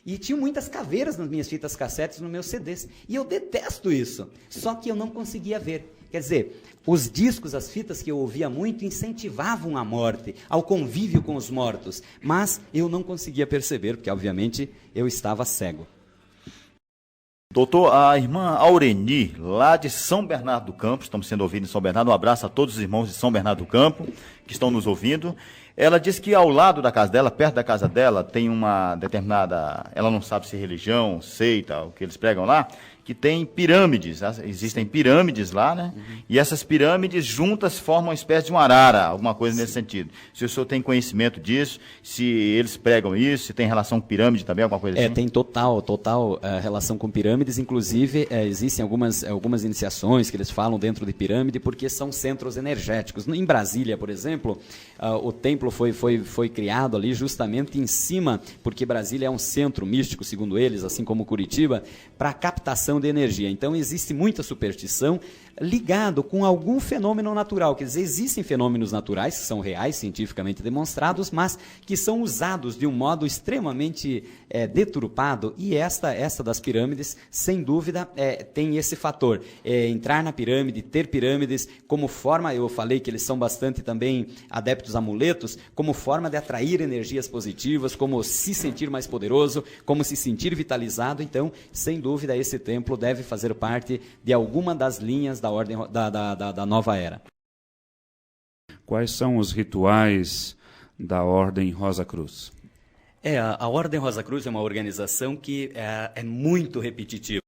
e tinha muitas caveiras nas minhas fitas cassetes, nos meus CDs. E eu detesto isso, só que eu não conseguia ver. Quer dizer, os discos, as fitas que eu ouvia muito, incentivavam a morte, ao convívio com os mortos, mas eu não conseguia perceber, porque obviamente eu estava cego. Doutor, a irmã Aureni, lá de São Bernardo do Campo, estamos sendo ouvidos em São Bernardo, um abraço a todos os irmãos de São Bernardo do Campo que estão nos ouvindo. Ela diz que ao lado da casa dela, perto da casa dela, tem uma determinada, ela não sabe se religião, seita, o que eles pregam lá, que tem pirâmides, existem pirâmides lá, né? E essas pirâmides juntas formam uma espécie de uma arara, alguma coisa nesse sentido. Se o senhor tem conhecimento disso, se eles pregam isso, se tem relação com pirâmide também, alguma coisa assim? Tem total relação com pirâmides, inclusive existem algumas iniciações que eles falam dentro de pirâmide, porque são centros energéticos. Em Brasília, por exemplo, o templo foi criado ali justamente em cima, porque Brasília é um centro místico, segundo eles, assim como Curitiba, para captação de energia. Então, existe muita superstição ligado com algum fenômeno natural. Quer dizer, existem fenômenos naturais que são reais, cientificamente demonstrados, mas que são usados de um modo extremamente deturpado, e esta das pirâmides, sem dúvida, tem esse fator. Entrar na pirâmide, ter pirâmides, como forma, eu falei que eles são bastante também adeptos a amuletos, como forma de atrair energias positivas, como se sentir mais poderoso, como se sentir vitalizado. Então, sem dúvida, esse templo deve fazer parte de alguma das linhas da ordem da nova era. Quais são os rituais da Ordem Rosa Cruz? A Ordem Rosa Cruz é uma organização que é muito repetitiva.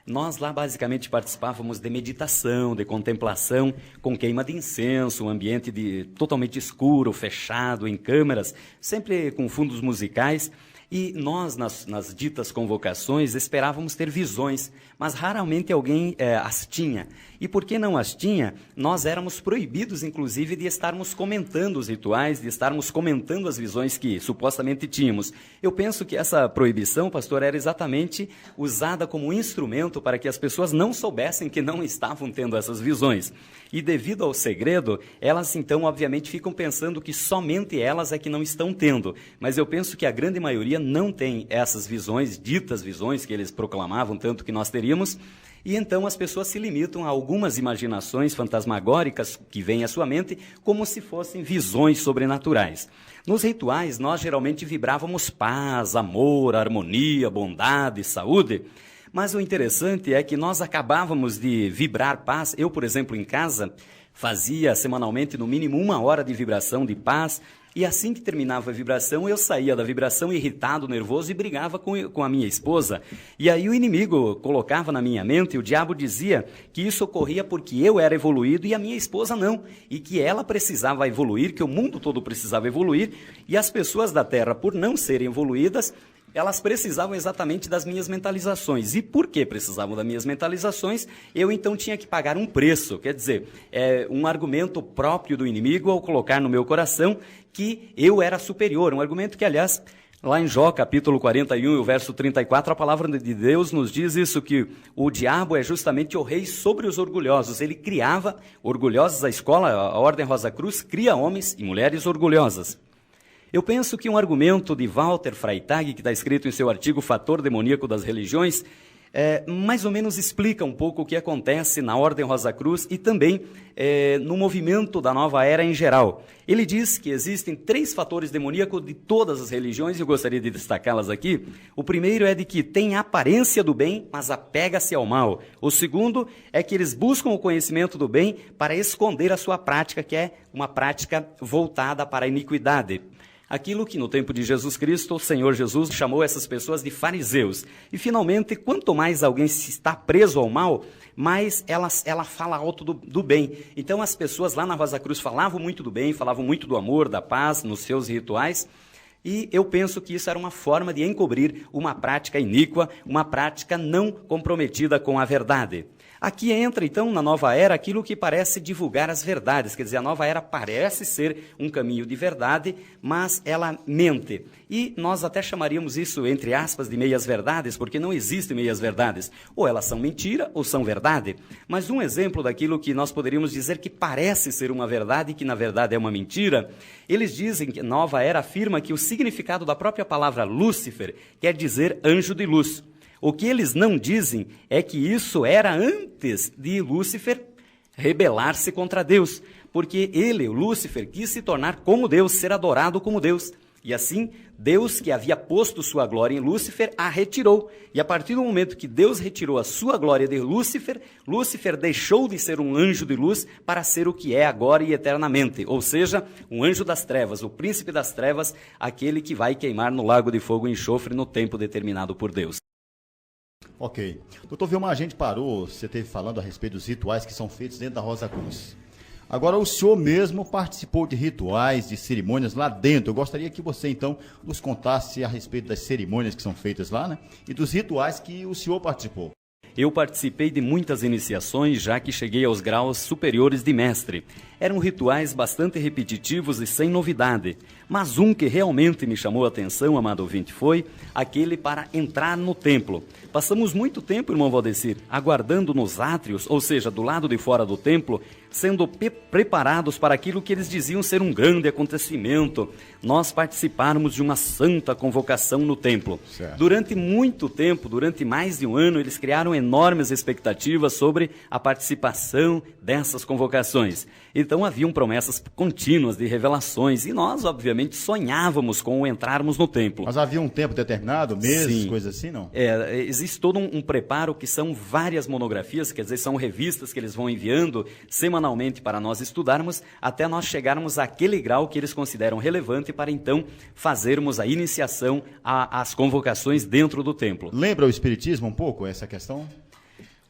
Nós lá basicamente participávamos de meditação, de contemplação, com queima de incenso, um ambiente totalmente escuro, fechado, em câmeras, sempre com fundos musicais. E nós, nas ditas convocações, esperávamos ter visões, mas raramente alguém as tinha. E por que não as tinha? Nós éramos proibidos, inclusive, de estarmos comentando os rituais, de estarmos comentando as visões que supostamente tínhamos. Eu penso que essa proibição, pastor, era exatamente usada como instrumento para que as pessoas não soubessem que não estavam tendo essas visões. E devido ao segredo, elas então, obviamente, ficam pensando que somente elas é que não estão tendo. Mas eu penso que a grande maioria não tem essas visões, ditas visões que eles proclamavam tanto que nós teríamos, e então as pessoas se limitam a algumas imaginações fantasmagóricas que vêm à sua mente como se fossem visões sobrenaturais. Nos rituais, nós geralmente vibrávamos paz, amor, harmonia, bondade, saúde, mas o interessante é que nós acabávamos de vibrar paz. Eu, por exemplo, em casa, fazia semanalmente no mínimo 1 hora de vibração de paz, e assim que terminava a vibração, eu saía da vibração irritado, nervoso e brigava com a minha esposa. E aí o inimigo colocava na minha mente, o diabo dizia que isso ocorria porque eu era evoluído e a minha esposa não. E que ela precisava evoluir, que o mundo todo precisava evoluir, e as pessoas da Terra, por não serem evoluídas, elas precisavam exatamente das minhas mentalizações. E por que precisavam das minhas mentalizações? Eu então tinha que pagar um preço, quer dizer, um argumento próprio do inimigo ao colocar no meu coração que eu era superior. Um argumento que, aliás, lá em Jó, capítulo 41, o verso 34, a palavra de Deus nos diz isso, que o diabo é justamente o rei sobre os orgulhosos. Ele criava orgulhosos, a Ordem Rosa Cruz cria homens e mulheres orgulhosas. Eu penso que um argumento de Walter Freytag, que está escrito em seu artigo Fator Demoníaco das Religiões, mais ou menos explica um pouco o que acontece na Ordem Rosa Cruz e também no movimento da nova era em geral. Ele diz que existem 3 fatores demoníacos de todas as religiões, e eu gostaria de destacá-las aqui. O primeiro é de que tem aparência do bem, mas apega-se ao mal. O segundo é que eles buscam o conhecimento do bem para esconder a sua prática, que é uma prática voltada para a iniquidade. Aquilo que no tempo de Jesus Cristo, o Senhor Jesus chamou essas pessoas de fariseus. E finalmente, quanto mais alguém está preso ao mal, mais ela fala alto do bem. Então as pessoas lá na Rosa Cruz falavam muito do bem, falavam muito do amor, da paz nos seus rituais. E eu penso que isso era uma forma de encobrir uma prática iníqua, uma prática não comprometida com a verdade. Aqui entra, então, na nova era, aquilo que parece divulgar as verdades. Quer dizer, a nova era parece ser um caminho de verdade, mas ela mente. E nós até chamaríamos isso, entre aspas, de meias-verdades, porque não existem meias-verdades. Ou elas são mentira ou são verdade. Mas um exemplo daquilo que nós poderíamos dizer que parece ser uma verdade e que, na verdade, é uma mentira, eles dizem que a nova era afirma que o significado da própria palavra Lúcifer quer dizer anjo de luz. O que eles não dizem é que isso era antes de Lúcifer rebelar-se contra Deus, porque ele, o Lúcifer, quis se tornar como Deus, ser adorado como Deus. E assim, Deus, que havia posto sua glória em Lúcifer, a retirou. E a partir do momento que Deus retirou a sua glória de Lúcifer, Lúcifer deixou de ser um anjo de luz para ser o que é agora e eternamente. Ou seja, um anjo das trevas, o príncipe das trevas, aquele que vai queimar no lago de fogo e enxofre no tempo determinado por Deus. Ok. Doutor Vilmar, a gente parou, você esteve falando a respeito dos rituais que são feitos dentro da Rosa Cruz. Agora, o senhor mesmo participou de rituais, de cerimônias lá dentro. Eu gostaria que você, então, nos contasse a respeito das cerimônias que são feitas lá, né? E dos rituais que o senhor participou. Eu participei de muitas iniciações, já que cheguei aos graus superiores de mestre. Eram rituais bastante repetitivos e sem novidade. Mas um que realmente me chamou a atenção, amado ouvinte, foi aquele para entrar no templo. Passamos muito tempo, irmão Valdecir, aguardando nos átrios, ou seja, do lado de fora do templo, sendo preparados para aquilo que eles diziam ser um grande acontecimento. Nós participáramos de uma santa convocação no templo. Certo. Durante muito tempo, durante mais de um ano, eles criaram enormes expectativas sobre a participação dessas convocações. Então haviam promessas contínuas de revelações e nós, obviamente, sonhávamos com o entrarmos no templo. Mas havia um tempo determinado, meses, Sim. coisas assim, não? Existe todo um preparo que são várias monografias, quer dizer, são revistas que eles vão enviando semanalmente para nós estudarmos, até nós chegarmos àquele grau que eles consideram relevante para então fazermos a iniciação às convocações dentro do templo. Lembra o Espiritismo um pouco, essa questão?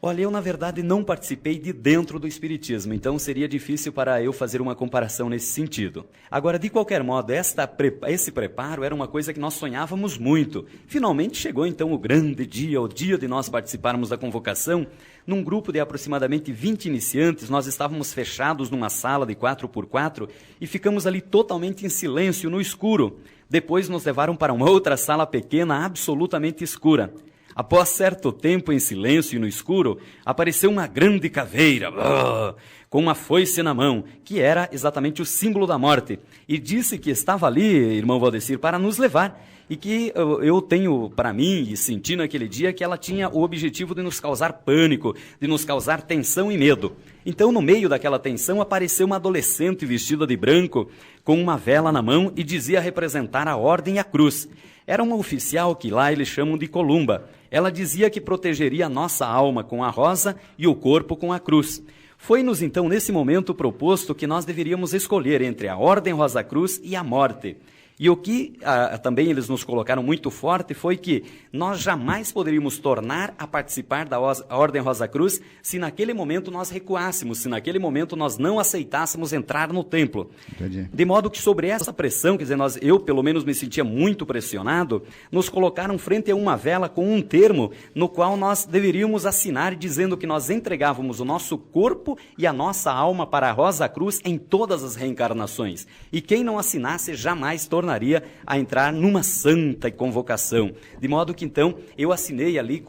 Olha, eu na verdade não participei de dentro do Espiritismo, então seria difícil para eu fazer uma comparação nesse sentido. Agora, de qualquer modo, esse preparo era uma coisa que nós sonhávamos muito. Finalmente chegou então o grande dia, o dia de nós participarmos da convocação. Num grupo de aproximadamente 20 iniciantes, nós estávamos fechados numa sala de 4x4 e ficamos ali totalmente em silêncio, no escuro. Depois nos levaram para uma outra sala pequena, absolutamente escura. Após certo tempo em silêncio e no escuro, apareceu uma grande caveira, com uma foice na mão, que era exatamente o símbolo da morte, e disse que estava ali, irmão Valdecir, para nos levar, e que eu tenho para mim, e senti naquele dia, que ela tinha o objetivo de nos causar pânico, de nos causar tensão e medo. Então, no meio daquela tensão, apareceu uma adolescente vestida de branco, com uma vela na mão, e dizia representar a ordem e a cruz. Era uma oficial que lá eles chamam de Columba. Ela dizia que protegeria a nossa alma com a rosa e o corpo com a cruz. Foi-nos então, nesse momento, proposto que nós deveríamos escolher entre a Ordem Rosa Cruz e a morte. E o que também eles nos colocaram muito forte foi que nós jamais poderíamos tornar a participar da Ordem Rosa Cruz se naquele momento nós recuássemos, se naquele momento nós não aceitássemos entrar no templo. Entendi. De modo que sobre essa pressão, quer dizer, eu pelo menos me sentia muito pressionado, nos colocaram frente a uma vela com um termo no qual nós deveríamos assinar dizendo que nós entregávamos o nosso corpo e a nossa alma para a Rosa Cruz em todas as reencarnações. E quem não assinasse jamais tornaria a entrar numa santa convocação. De modo que então eu assinei ali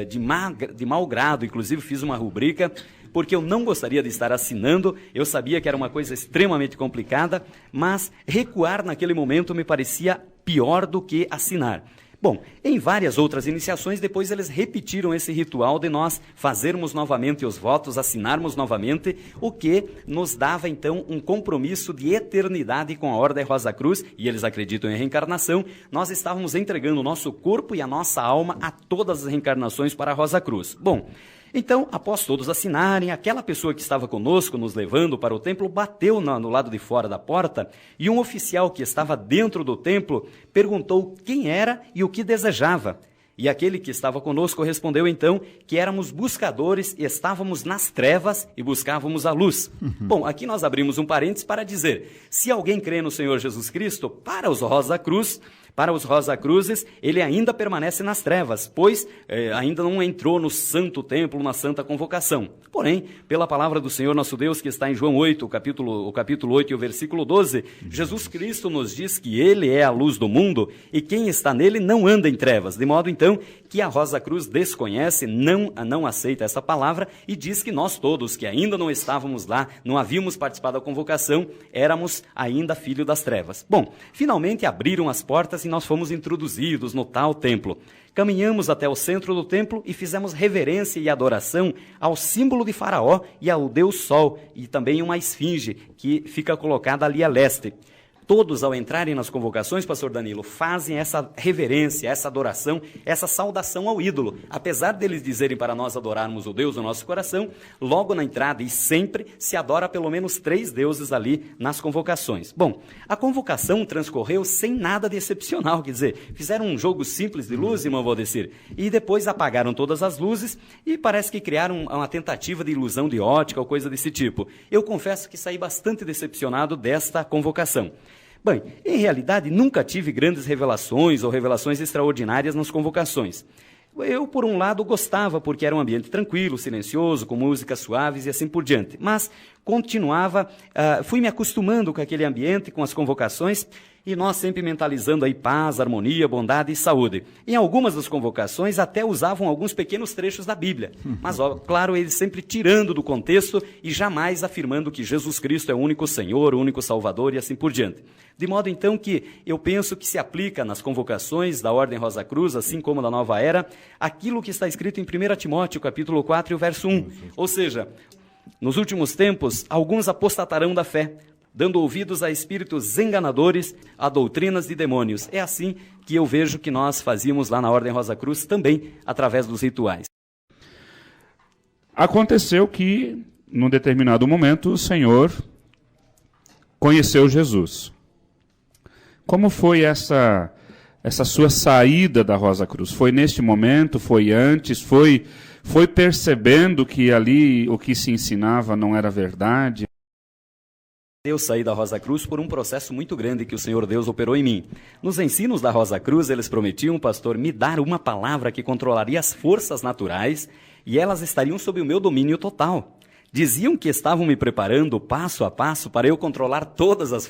de mau grado, inclusive fiz uma rubrica, porque eu não gostaria de estar assinando, eu sabia que era uma coisa extremamente complicada, mas recuar naquele momento me parecia pior do que assinar. Bom, em várias outras iniciações, depois eles repetiram esse ritual de nós fazermos novamente os votos, assinarmos novamente, o que nos dava então um compromisso de eternidade com a Ordem Rosa Cruz, e eles acreditam em reencarnação. Nós estávamos entregando o nosso corpo e a nossa alma a todas as reencarnações para a Rosa Cruz. Bom, então, após todos assinarem, aquela pessoa que estava conosco, nos levando para o templo, bateu no lado de fora da porta e um oficial que estava dentro do templo perguntou quem era e o que desejava. E aquele que estava conosco respondeu então que éramos buscadores e estávamos nas trevas e buscávamos a luz. Bom, aqui nós abrimos um parênteses para dizer, se alguém crê no Senhor Jesus Cristo, para os Rosa Cruzes, ele ainda permanece nas trevas, pois ainda não entrou no santo templo, na santa convocação. Porém, pela palavra do Senhor nosso Deus, que está em João 8, o capítulo 8 e o versículo 12, Jesus Cristo nos diz que ele é a luz do mundo e quem está nele não anda em trevas, de modo então que a Rosa Cruz desconhece, não aceita essa palavra e diz que nós todos, que ainda não estávamos lá, não havíamos participado da convocação, éramos ainda filho das trevas. Bom, finalmente abriram as portas e nós fomos introduzidos no tal templo. Caminhamos até o centro do templo e fizemos reverência e adoração ao símbolo de Faraó e ao Deus Sol, e também uma esfinge que fica colocada ali a leste. Todos, ao entrarem nas convocações, pastor Danilo, fazem essa reverência, essa adoração, essa saudação ao ídolo. Apesar deles dizerem para nós adorarmos o Deus do nosso coração, logo na entrada e sempre se adora pelo menos 3 deuses ali nas convocações. Bom, a convocação transcorreu sem nada de excepcional, quer dizer, fizeram um jogo simples de luz, irmão Valdecir, e depois apagaram todas as luzes e parece que criaram uma tentativa de ilusão de ótica ou coisa desse tipo. Eu confesso que saí bastante decepcionado desta convocação. Bem, em realidade, nunca tive grandes revelações ou revelações extraordinárias nas convocações. Eu, por um lado, gostava, porque era um ambiente tranquilo, silencioso, com músicas suaves e assim por diante. Mas continuava, fui me acostumando com aquele ambiente, com as convocações, e nós sempre mentalizando aí paz, harmonia, bondade e saúde. Em algumas das convocações até usavam alguns pequenos trechos da Bíblia, mas, ó, claro, eles sempre tirando do contexto e jamais afirmando que Jesus Cristo é o único Senhor, o único Salvador e assim por diante. De modo, então, que eu penso que se aplica nas convocações da Ordem Rosa Cruz, assim como da Nova Era, aquilo que está escrito em 1 Timóteo, capítulo 4, e o verso 1. Ou seja, nos últimos tempos, alguns apostatarão da fé, dando ouvidos a espíritos enganadores, a doutrinas de demônios. É assim que eu vejo que nós fazíamos lá na Ordem Rosa Cruz, também através dos rituais. Aconteceu que, num determinado momento, o Senhor conheceu Jesus. Como foi essa sua saída da Rosa Cruz? Foi neste momento? Foi antes? Foi percebendo que ali o que se ensinava não era verdade? Eu saí da Rosa Cruz por um processo muito grande que o Senhor Deus operou em mim. Nos ensinos da Rosa Cruz, eles prometiam, pastor, me dar uma palavra que controlaria as forças naturais e elas estariam sob o meu domínio total. Diziam que estavam me preparando passo a passo para eu controlar todas as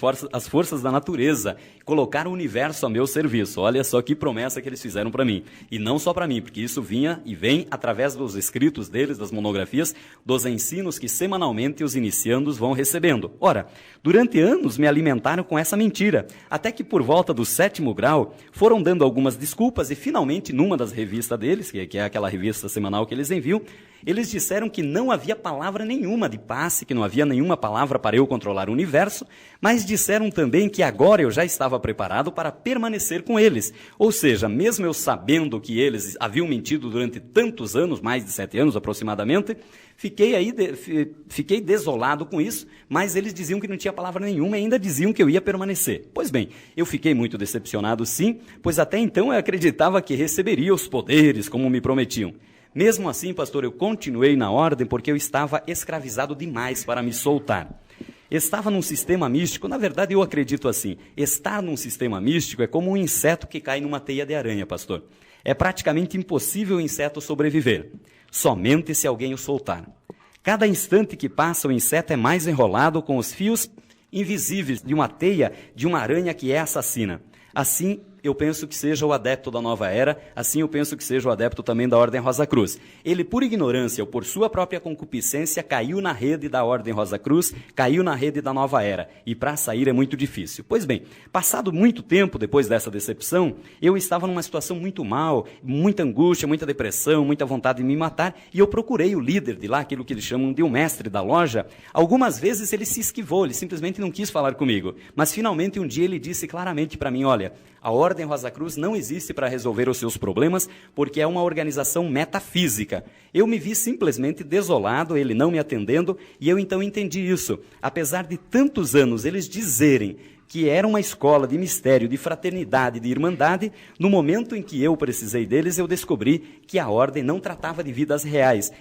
forças da natureza, colocar o universo a meu serviço. Olha só que promessa que eles fizeram para mim. E não só para mim, porque isso vinha e vem através dos escritos deles, das monografias, dos ensinos que semanalmente os iniciandos vão recebendo. Ora, durante anos me alimentaram com essa mentira, até que por volta do 7º grau foram dando algumas desculpas e finalmente numa das revistas deles, que é aquela revista semanal que eles enviam, eles disseram que não havia palavra nenhuma de passe, que não havia nenhuma palavra para eu controlar o universo, mas disseram também que agora eu já estava preparado para permanecer com eles. Ou seja, mesmo eu sabendo que eles haviam mentido durante tantos anos, mais de 7 anos aproximadamente, fiquei desolado com isso, mas eles diziam que não tinha palavra nenhuma e ainda diziam que eu ia permanecer. Pois bem, eu fiquei muito decepcionado sim, pois até então eu acreditava que receberia os poderes como me prometiam. Mesmo assim, pastor, eu continuei na ordem porque eu estava escravizado demais para me soltar. Estava num sistema místico, na verdade eu acredito assim, estar num sistema místico é como um inseto que cai numa teia de aranha, pastor. É praticamente impossível o inseto sobreviver, somente se alguém o soltar. Cada instante que passa, o inseto é mais enrolado com os fios invisíveis de uma teia de uma aranha que é assassina. Assim, eu penso que seja o adepto da Nova Era, assim eu penso que seja o adepto também da Ordem Rosa Cruz. Ele, por ignorância ou por sua própria concupiscência, caiu na rede da Ordem Rosa Cruz, caiu na rede da Nova Era, e para sair é muito difícil. Pois bem, passado muito tempo depois dessa decepção, eu estava numa situação muito mal, muita angústia, muita depressão, muita vontade de me matar, e eu procurei o líder de lá, aquilo que eles chamam de um mestre da loja. Algumas vezes ele se esquivou, ele simplesmente não quis falar comigo, mas finalmente um dia ele disse claramente para mim, olha, a Ordem Rosa Cruz não existe para resolver os seus problemas, porque é uma organização metafísica. Eu me vi simplesmente desolado, ele não me atendendo, e eu então entendi isso. Apesar de tantos anos eles dizerem que era uma escola de mistério, de fraternidade, de irmandade, no momento em que eu precisei deles, eu descobri que a ordem não tratava de vidas reais,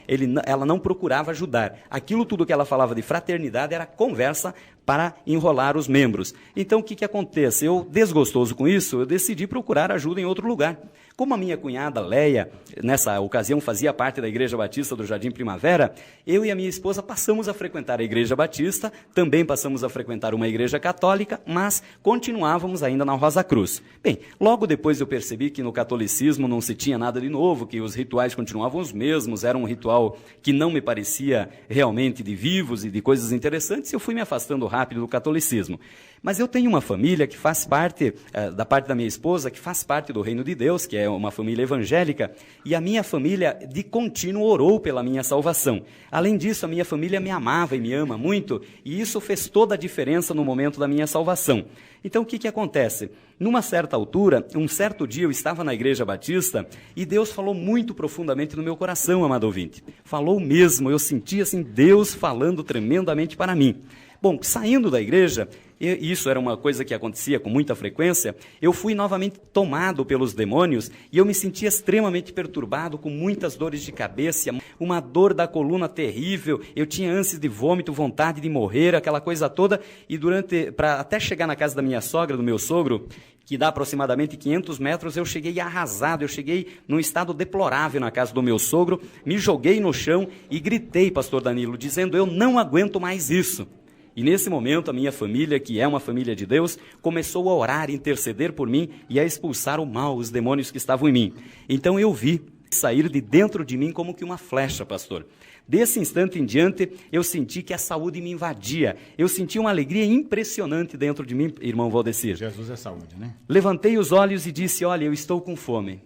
ela não procurava ajudar. Aquilo tudo que ela falava de fraternidade era conversa para enrolar os membros. Então, o que acontece? Eu, desgostoso com isso, eu decidi procurar ajuda em outro lugar. Como a minha cunhada, Leia, nessa ocasião fazia parte da Igreja Batista do Jardim Primavera, eu e a minha esposa passamos a frequentar a Igreja Batista, também passamos a frequentar uma igreja católica, mas continuávamos ainda na Rosa Cruz. Bem, logo depois eu percebi que no catolicismo não se tinha nada de novo, que os rituais continuavam os mesmos, era um ritual que não me parecia realmente de vivos e de coisas interessantes, e eu fui me afastando rápido do catolicismo. Mas eu tenho uma família que faz parte, da parte da minha esposa, que faz parte do reino de Deus, que é uma família evangélica, e a minha família de contínuo orou pela minha salvação. Além disso, a minha família me amava e me ama muito, e isso fez toda a diferença no momento da minha salvação. Então, o que acontece? Numa certa altura, um certo dia eu estava na Igreja Batista e Deus falou muito profundamente no meu coração, amado ouvinte. Falou mesmo, eu senti assim Deus falando tremendamente para mim. Bom, saindo da igreja, e isso era uma coisa que acontecia com muita frequência, eu fui novamente tomado pelos demônios e eu me sentia extremamente perturbado, com muitas dores de cabeça, uma dor da coluna terrível, eu tinha ânsias de vômito, vontade de morrer, aquela coisa toda, e até chegar na casa da minha sogra, do meu sogro, que dá aproximadamente 500 metros, eu cheguei arrasado, eu cheguei num estado deplorável na casa do meu sogro, me joguei no chão e gritei, pastor Danilo, dizendo, eu não aguento mais isso. E nesse momento a minha família, que é uma família de Deus, começou a orar, interceder por mim e a expulsar o mal, os demônios que estavam em mim. Então eu vi sair de dentro de mim como que uma flecha, pastor. Desse instante em diante, eu senti que a saúde me invadia. Eu senti uma alegria impressionante dentro de mim, irmão Valdecir. Jesus é saúde, né? Levantei os olhos e disse, olha, eu estou com fome.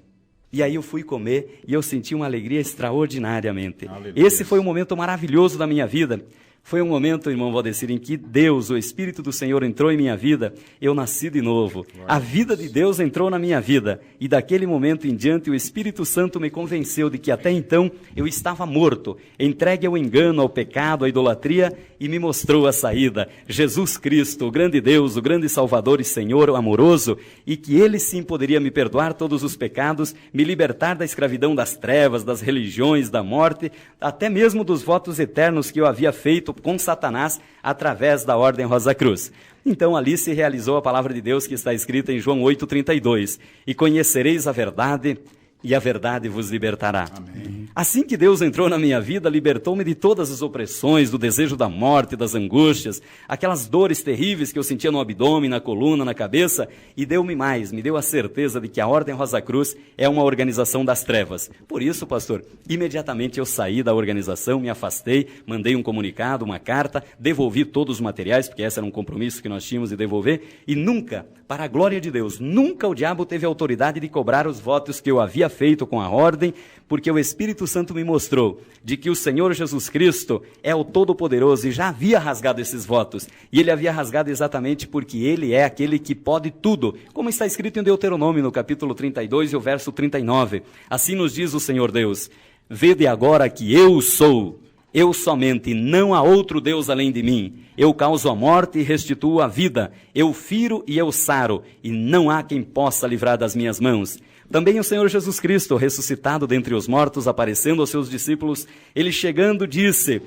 E aí eu fui comer e eu senti uma alegria extraordinariamente. Aleluia. Esse foi um momento maravilhoso da minha vida. Foi um momento, irmão Valdecir, em que Deus, o Espírito do Senhor entrou em minha vida, eu nasci de novo. A vida de Deus entrou na minha vida, e daquele momento em diante o Espírito Santo me convenceu de que até então eu estava morto, entregue ao engano, ao pecado, à idolatria, e me mostrou a saída. Jesus Cristo, o grande Deus, o grande Salvador e Senhor amoroso, e que Ele sim poderia me perdoar todos os pecados, me libertar da escravidão das trevas, das religiões, da morte, até mesmo dos votos eternos que eu havia feito com Satanás através da Ordem Rosa Cruz. Então ali se realizou a palavra de Deus que está escrita em João 8,32. E conhecereis a verdade, e a verdade vos libertará. Amém. Assim que Deus entrou na minha vida, libertou-me de todas as opressões, do desejo da morte, das angústias, aquelas dores terríveis que eu sentia no abdômen, na coluna, na cabeça, e deu-me mais, me deu a certeza de que a Ordem Rosa Cruz é uma organização das trevas. Por isso, pastor, imediatamente eu saí da organização, me afastei, mandei um comunicado, uma carta, devolvi todos os materiais, porque esse era um compromisso que nós tínhamos de devolver, e nunca, para a glória de Deus, nunca o diabo teve autoridade de cobrar os votos que eu havia feito com a ordem, porque o Espírito Santo me mostrou de que o Senhor Jesus Cristo é o Todo-Poderoso e já havia rasgado esses votos. E ele havia rasgado exatamente porque ele é aquele que pode tudo, como está escrito em Deuteronômio, no capítulo 32 e o verso 39. Assim nos diz o Senhor Deus, vede agora que eu sou, eu somente, não há outro Deus além de mim. Eu causo a morte e restituo a vida, eu firo e eu saro, e não há quem possa livrar das minhas mãos. Também o Senhor Jesus Cristo, ressuscitado dentre os mortos, aparecendo aos seus discípulos, ele chegando disse,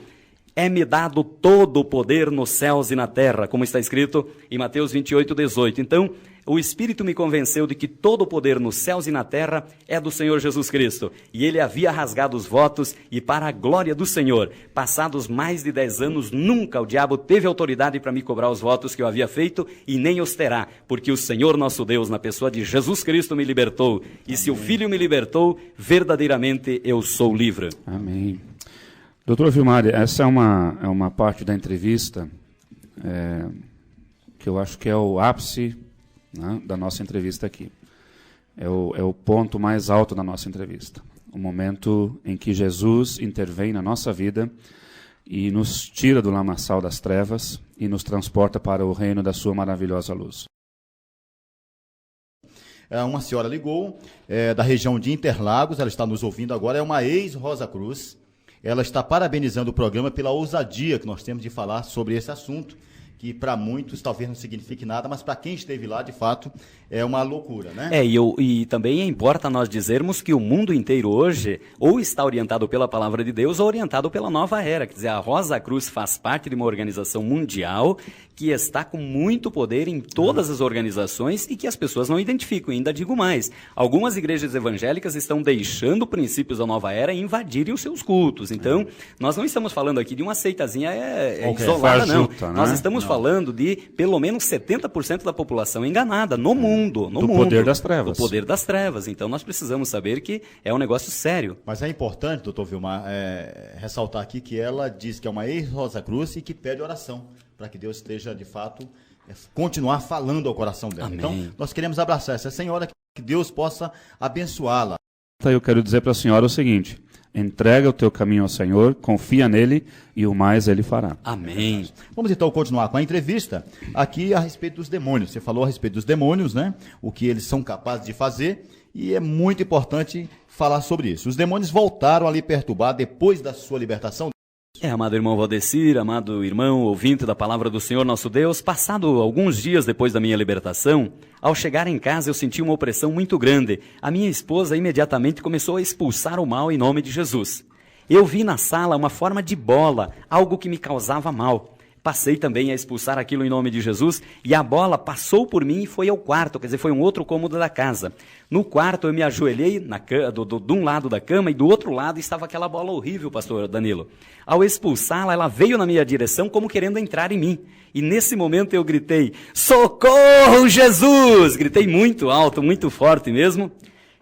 é-me dado todo o poder nos céus e na terra, como está escrito em Mateus 28:18. Então, o Espírito me convenceu de que todo o poder nos céus e na terra é do Senhor Jesus Cristo. E ele havia rasgado os votos e para a glória do Senhor, passados mais de 10 anos, nunca o diabo teve autoridade para me cobrar os votos que eu havia feito e nem os terá, porque o Senhor nosso Deus, na pessoa de Jesus Cristo, me libertou. E se o Filho me libertou, verdadeiramente eu sou livre. Amém. Doutor Vilmar, essa é uma parte da entrevista que eu acho que é o ápice, né, da nossa entrevista aqui. É o ponto mais alto da nossa entrevista. O momento em que Jesus intervém na nossa vida e nos tira do lamaçal das trevas e nos transporta para o reino da sua maravilhosa luz. Uma senhora ligou, da região de Interlagos, ela está nos ouvindo agora, é uma ex-Rosa Cruz. Ela está parabenizando o programa pela ousadia que nós temos de falar sobre esse assunto, que para muitos talvez não signifique nada, mas para quem esteve lá, de fato, é uma loucura, né? E também importa nós dizermos que o mundo inteiro hoje ou está orientado pela palavra de Deus ou orientado pela nova era. Quer dizer, a Rosa Cruz faz parte de uma organização mundial que está com muito poder em todas as organizações e que as pessoas não identificam. E ainda digo mais, algumas igrejas evangélicas estão deixando princípios da nova era invadirem os seus cultos. Então, nós não estamos falando aqui de uma seitazinha isolada, não. Nós estamos falando falando de pelo menos 70% da população enganada no mundo. Do poder das trevas. Do poder das trevas. Então nós precisamos saber que é um negócio sério. Mas é importante, doutor Vilmar, ressaltar aqui que ela diz que é uma ex-Rosa Cruz e que pede oração, para que Deus esteja, de fato, continuar falando ao coração dela. Amém. Então, nós queremos abraçar essa senhora, que Deus possa abençoá-la. Eu quero dizer para a senhora o seguinte: entrega o teu caminho ao Senhor, confia nele e o mais ele fará. Amém. Vamos então continuar com a entrevista aqui a respeito dos demônios. Você falou a respeito dos demônios, né? O que eles são capazes de fazer, e é muito importante falar sobre isso. Os demônios voltaram a lhe perturbar depois da sua libertação. Amado irmão Valdecir, amado irmão ouvinte da palavra do Senhor nosso Deus, passado alguns dias depois da minha libertação, ao chegar em casa eu senti uma opressão muito grande. A minha esposa imediatamente começou a expulsar o mal em nome de Jesus. Eu vi na sala uma forma de bola, algo que me causava mal. Passei também a expulsar aquilo em nome de Jesus, e a bola passou por mim e foi ao quarto, quer dizer, foi um outro cômodo da casa. No quarto eu me ajoelhei de um lado da cama, e do outro lado estava aquela bola horrível, pastor Danilo. Ao expulsá-la, ela veio na minha direção como querendo entrar em mim. E nesse momento eu gritei: socorro, Jesus! Gritei muito alto, muito forte mesmo.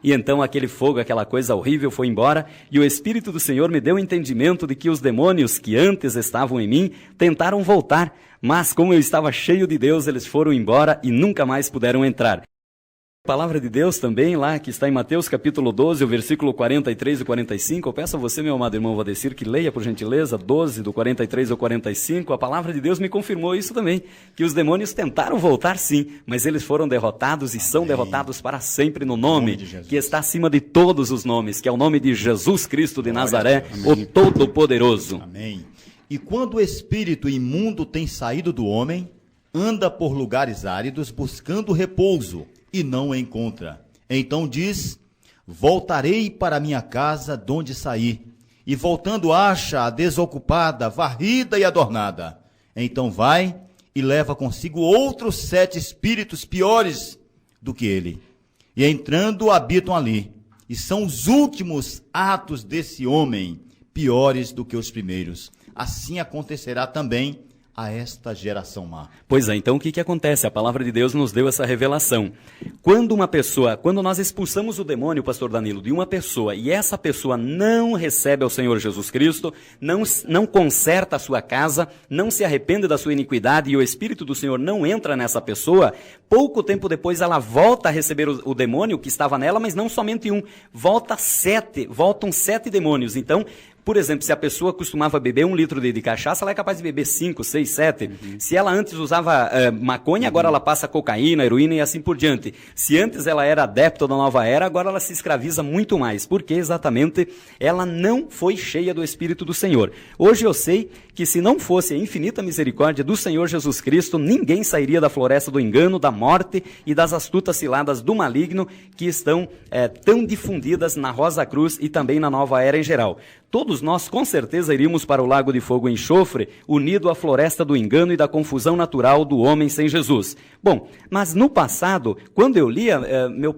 E então aquele fogo, aquela coisa horrível foi embora, e o Espírito do Senhor me deu o entendimento de que os demônios que antes estavam em mim tentaram voltar, mas como eu estava cheio de Deus, eles foram embora e nunca mais puderam entrar. A palavra de Deus também, lá que está em Mateus capítulo 12, o versículo 43 e 45, eu peço a você, meu amado irmão Valdecir, que leia por gentileza, 12, do 43 ao 45, a palavra de Deus me confirmou isso também, que os demônios tentaram voltar sim, mas eles foram derrotados e são derrotados para sempre no nome que está acima de todos os nomes, que é o nome de Jesus Cristo de Nazaré, o Todo-Poderoso. Amém. E quando o espírito imundo tem saído do homem, anda por lugares áridos buscando repouso, e não o encontra. Então diz: voltarei para minha casa donde saí. E voltando acha-a desocupada, varrida e adornada. Então vai e leva consigo outros 7 espíritos piores do que ele. E entrando habitam ali. E são os últimos atos desse homem piores do que os primeiros. Assim acontecerá também a esta geração má. Pois é, então o que acontece? A palavra de Deus nos deu essa revelação. Quando nós expulsamos o demônio, pastor Danilo, de uma pessoa, e essa pessoa não recebe ao Senhor Jesus Cristo, não conserta a sua casa, não se arrepende da sua iniquidade, e o Espírito do Senhor não entra nessa pessoa, pouco tempo depois ela volta a receber o demônio que estava nela, mas não somente um, voltam 7 demônios. Então, por exemplo, se a pessoa costumava beber 1 litro de cachaça, ela é capaz de beber 5, 6, 7. Se ela antes usava maconha, agora ela passa cocaína, heroína e assim por diante. Se antes ela era adepta da nova era, agora ela se escraviza muito mais. Porque exatamente ela não foi cheia do Espírito do Senhor. Hoje eu sei que se não fosse a infinita misericórdia do Senhor Jesus Cristo, ninguém sairia da floresta do engano, da morte e das astutas ciladas do maligno que estão tão difundidas na Rosa Cruz e também na nova era em geral. Todos nós, com certeza, iríamos para o lago de fogo e enxofre, unido à floresta do engano e da confusão natural do homem sem Jesus. Bom, mas no passado, quando eu lia,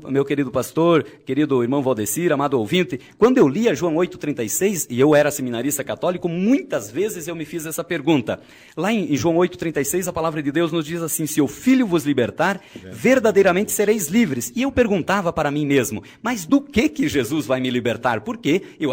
meu querido pastor, querido irmão Valdecir, amado ouvinte, quando eu lia João 8,36, e eu era seminarista católico, muitas vezes eu me fiz essa pergunta. Lá em João 8,36, a palavra de Deus nos diz assim: se o Filho vos libertar, verdadeiramente sereis livres. E eu perguntava para mim mesmo, mas do que Jesus vai me libertar? Porque eu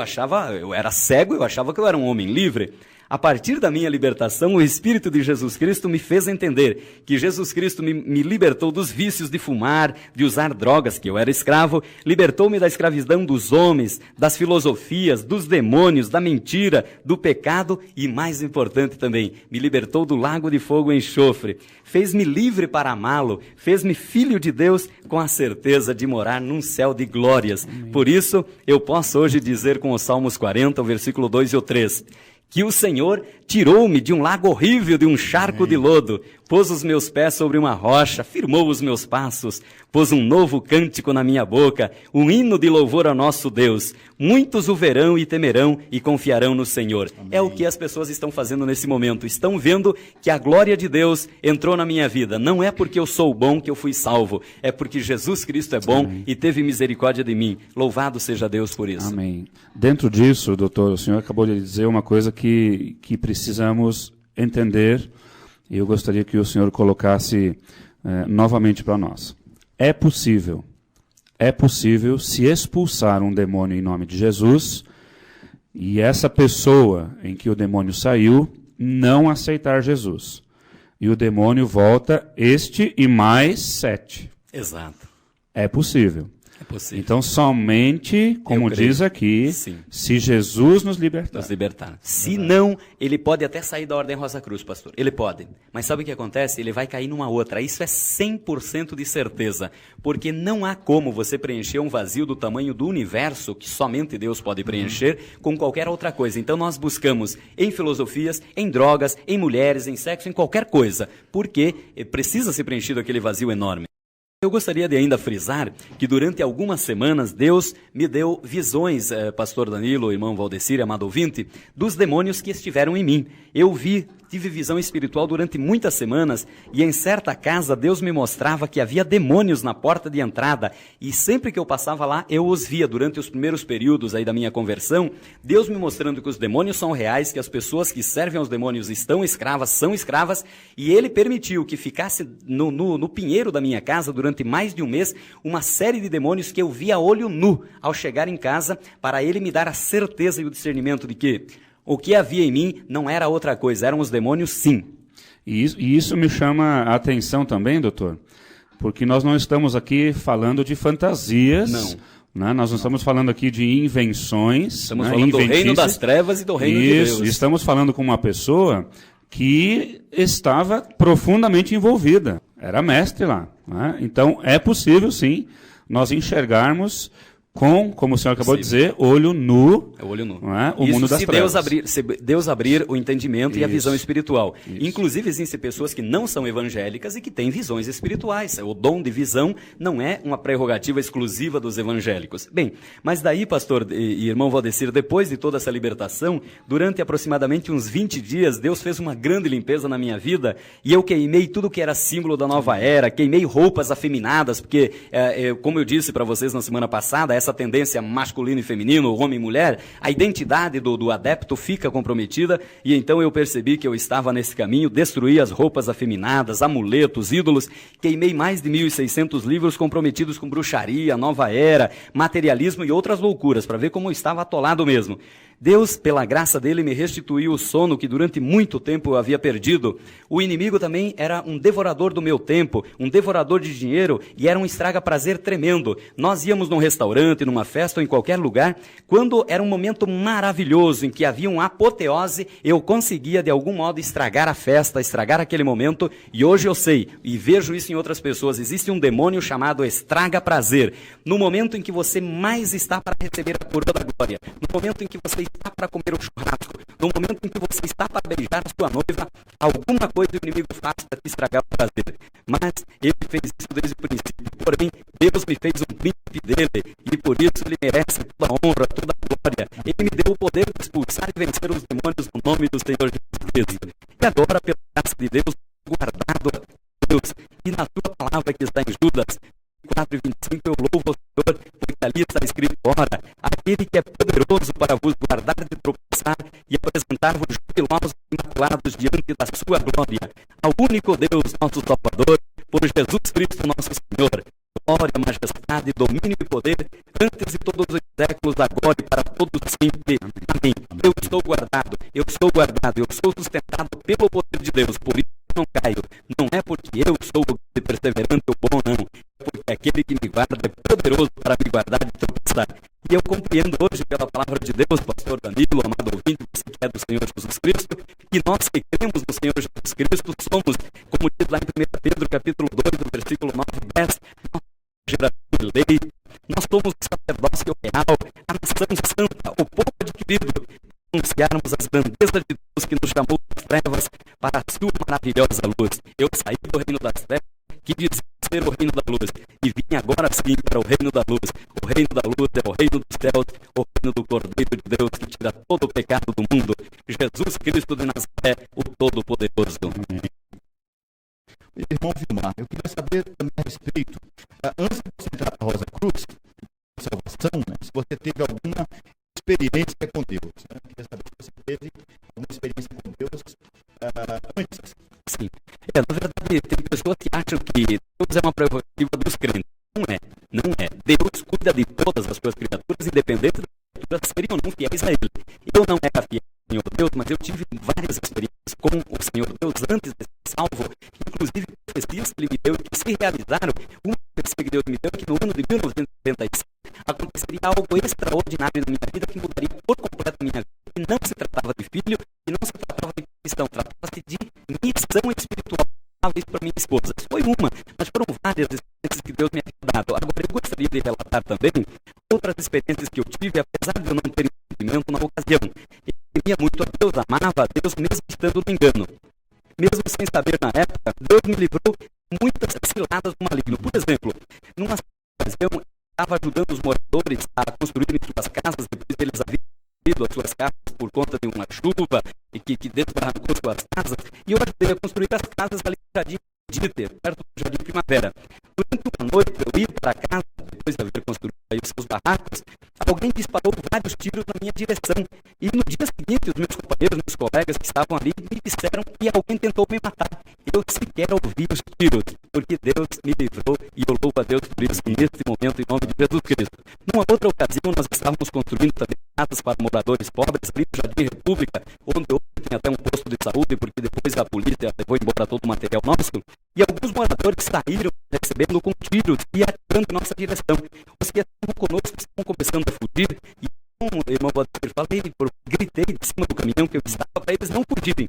era cego, eu achava que eu era um homem livre. A partir da minha libertação, o Espírito de Jesus Cristo me fez entender que Jesus Cristo me libertou dos vícios de fumar, de usar drogas, que eu era escravo, libertou-me da escravidão dos homens, das filosofias, dos demônios, da mentira, do pecado e, mais importante também, me libertou do lago de fogo e enxofre. Fez-me livre para amá-lo, fez-me filho de Deus com a certeza de morar num céu de glórias. Amém. Por isso, eu posso hoje dizer com os Salmos 40, o versículo 2 e o 3... que o Senhor tirou-me de um lago horrível, de um charco de lodo, pôs os meus pés sobre uma rocha, firmou os meus passos, pôs um novo cântico na minha boca, um hino de louvor ao nosso Deus. Muitos o verão e temerão e confiarão no Senhor. Amém. É o que as pessoas estão fazendo nesse momento. Estão vendo que a glória de Deus entrou na minha vida. Não é porque eu sou bom que eu fui salvo, é porque Jesus Cristo é bom. Amém. E teve misericórdia de mim. Louvado seja Deus por isso. Amém. Dentro disso, doutor, o senhor acabou de dizer uma coisa que precisamos entender E eu gostaria que o senhor colocasse novamente para nós. É possível se expulsar um demônio em nome de Jesus, e essa pessoa em que o demônio saiu não aceitar Jesus. E o demônio volta este e mais 7. Exato. É possível. É possível. Então, somente, como diz aqui, sim, se Jesus nos libertar. nos libertar. Se não, ele pode até sair da Ordem Rosa Cruz, pastor. Ele pode. Mas sabe o que acontece? Ele vai cair numa outra. Isso é 100% de certeza. Porque não há como você preencher um vazio do tamanho do universo, que somente Deus pode preencher, com qualquer outra coisa. Então nós buscamos em filosofias, em drogas, em mulheres, em sexo, em qualquer coisa. Porque precisa ser preenchido aquele vazio enorme. Eu gostaria de ainda frisar que durante algumas semanas Deus me deu visões, pastor Danilo, irmão Valdecir, amado ouvinte, dos demônios que estiveram em mim. Eu tive visão espiritual durante muitas semanas e em certa casa Deus me mostrava que havia demônios na porta de entrada e sempre que eu passava lá eu os via durante os primeiros períodos aí da minha conversão, Deus me mostrando que os demônios são reais, que as pessoas que servem aos demônios estão escravas, são escravas, e Ele permitiu que ficasse no pinheiro da minha casa durante mais de um mês uma série de demônios que eu via a olho nu ao chegar em casa, para Ele me dar a certeza e o discernimento de que o que havia em mim não era outra coisa, eram os demônios, sim. E isso me chama a atenção também, doutor, porque nós não estamos aqui falando de fantasias. Não. Né? Nós não estamos falando aqui de invenções. Estamos falando do reino das trevas e do reino de Deus. Estamos falando com uma pessoa que estava profundamente envolvida. Era mestre lá. Né? Então, é possível, sim, nós enxergarmos como o senhor acabou de dizer, olho nu, olho nu. Não é? O mundo das trevas. Se Deus abrir o entendimento e a visão espiritual. Isso. Inclusive, existem pessoas que não são evangélicas e que têm visões espirituais. O dom de visão não é uma prerrogativa exclusiva dos evangélicos. Bem, mas daí, pastor e irmão Valdecir, depois de toda essa libertação, durante aproximadamente uns 20 dias, Deus fez uma grande limpeza na minha vida e eu queimei tudo que era símbolo da nova era, queimei roupas afeminadas, porque, como eu disse para vocês na semana passada, essa tendência masculino e feminino, homem e mulher, a identidade do adepto fica comprometida, e então eu percebi que eu estava nesse caminho, destruí as roupas afeminadas, amuletos, ídolos, queimei mais de 1.600 livros comprometidos com bruxaria, nova era, materialismo e outras loucuras, para ver como eu estava atolado mesmo. Deus, pela graça dele, me restituiu o sono que durante muito tempo eu havia perdido. O inimigo também era um devorador do meu tempo, um devorador de dinheiro, e era um estraga-prazer tremendo. Nós íamos num restaurante, numa festa ou em qualquer lugar, quando era um momento maravilhoso, em que havia uma apoteose, eu conseguia de algum modo estragar a festa, estragar aquele momento, e hoje eu sei, e vejo isso em outras pessoas, existe um demônio chamado estraga-prazer. No momento em que você mais está para receber a coroa da glória, no momento em que você está para comer o churrasco, no momento em que você está para beijar a sua noiva, alguma coisa o inimigo faz para te estragar o prazer. Mas ele fez isso desde o princípio. Porém, Deus me fez um príncipe dele, e por isso ele merece toda a honra, toda a glória. Ele me deu o poder de expulsar e vencer os demônios no nome do Senhor Jesus Cristo. E agora, pela graça de Deus, guardado a Deus, e na sua palavra que está em Judas 4:25, eu louvo ao Senhor, porque ali está escrito: ora, aquele que é poderoso para vos guardar de tropeçar e apresentar-vos jubilosos e imaculados diante da sua glória, ao único Deus, nosso Salvador, por Jesus Cristo nosso Senhor, glória, majestade, domínio e poder, antes de todos os séculos, agora e para todos sempre. Amém. Eu estou guardado, eu sou sustentado pelo poder de Deus, por isso não caio. Não é porque eu sou perseverante ou bom, não. É porque aquele que me guarda é poderoso para me guardar de tropeçar. E eu compreendo hoje, pela palavra de Deus, pastor Danilo, amado ouvinte, você que é do Senhor Jesus Cristo, que nós que cremos no Senhor Jesus Cristo somos, como diz lá em 1 Pedro, capítulo 2, do versículo 9 e 10, nós somos geração de lei, nós somos o sacerdócio real, a nação santa, o povo adquirido, anunciarmos as grandezas de Deus que nos chamou das trevas para a sua maravilhosa luz. Eu saí do reino das trevas, que dizia ser o reino da luz, e vim agora sim para o reino da luz. O reino da luz é o reino dos céus, o reino do Cordeiro de Deus que tira todo o pecado do mundo, Jesus Cristo de Nazaré, o Todo-Poderoso. Irmão Vilmar, eu queria saber também a respeito, antes de você entrar para a Rosa Cruz, salvação, né, se você teve alguma experiência com Deus. Né? Eu queria saber se você teve alguma experiência com Deus antes. Sim, acham que Deus é uma prerrogativa dos crentes. Não é. Deus cuida de todas as suas criaturas, independente das criaturas serem ou não fiéis a Ele. Eu não era fiel ao Senhor Deus, mas eu tive várias experiências com o Senhor Deus antes de ser salvo, inclusive profecias que Ele me deu e que se realizaram. Uma profecia que Deus me deu que no ano de 1976 aconteceria algo extraordinário na minha vida que mudaria por completo a minha vida. E não se tratava de filho, e não se tratava de cristão, tratava-se de missão espiritual para minha esposa. Foi uma, mas foram várias experiências que Deus me havia dado. Agora, eu gostaria de relatar também outras experiências que eu tive, apesar de eu não ter entendimento na ocasião. Eu temia muito a Deus, amava a Deus, mesmo estando no engano. Mesmo sem saber na época, Deus me livrou muitas ciladas do maligno. Por exemplo, numa ocasião, eu estava ajudando os moradores a construírem suas casas, depois deles haverem perdido as suas casas por conta de uma chuva e que desbarrancou suas casas, e eu ajudei a construir as casas ali no Jardim Dieter, perto do Jardim Primavera. Durante uma noite, eu ia para casa, depois de haver construído aí os seus barracos, alguém disparou vários tiros na minha direção. E no dia seguinte, os meus companheiros, meus colegas que estavam ali, me disseram que alguém tentou me matar. Eu sequer ouvi os tiros, porque Deus me livrou e eu louvo a Deus por isso neste momento, em nome de Jesus Cristo. Numa outra ocasião, nós estávamos construindo também casas para moradores pobres ali no Jardim República, onde hoje tem até um posto de saúde, porque depois a polícia levou embora todo o material nosso. E alguns moradores saíram recebendo com tiros e atirando em nossa direção. Os que estavam conosco estavam começando a fugir e irmão Walter, falei, gritei de cima do caminhão que eu estava para eles não fugirem.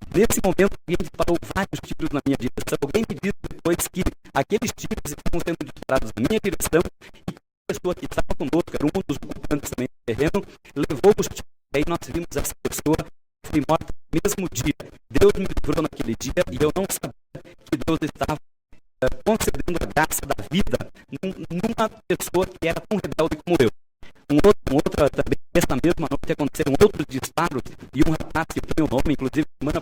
Nesse momento, alguém disparou vários tiros na minha direção. Alguém me disse depois que aqueles tiros estavam sendo disparados na minha direção e a pessoa que estava conosco, era um dos ocupantes também do terreno, levou os tiros. Aí nós vimos essa pessoa que foi morta no mesmo dia. Deus me livrou naquele dia e eu não sabia que Deus estava concedendo a graça da vida numa pessoa que era tão rebelde como eu. Outra também, nessa mesma noite, aconteceram outros disparos e um rapaz que foi o nome, inclusive semana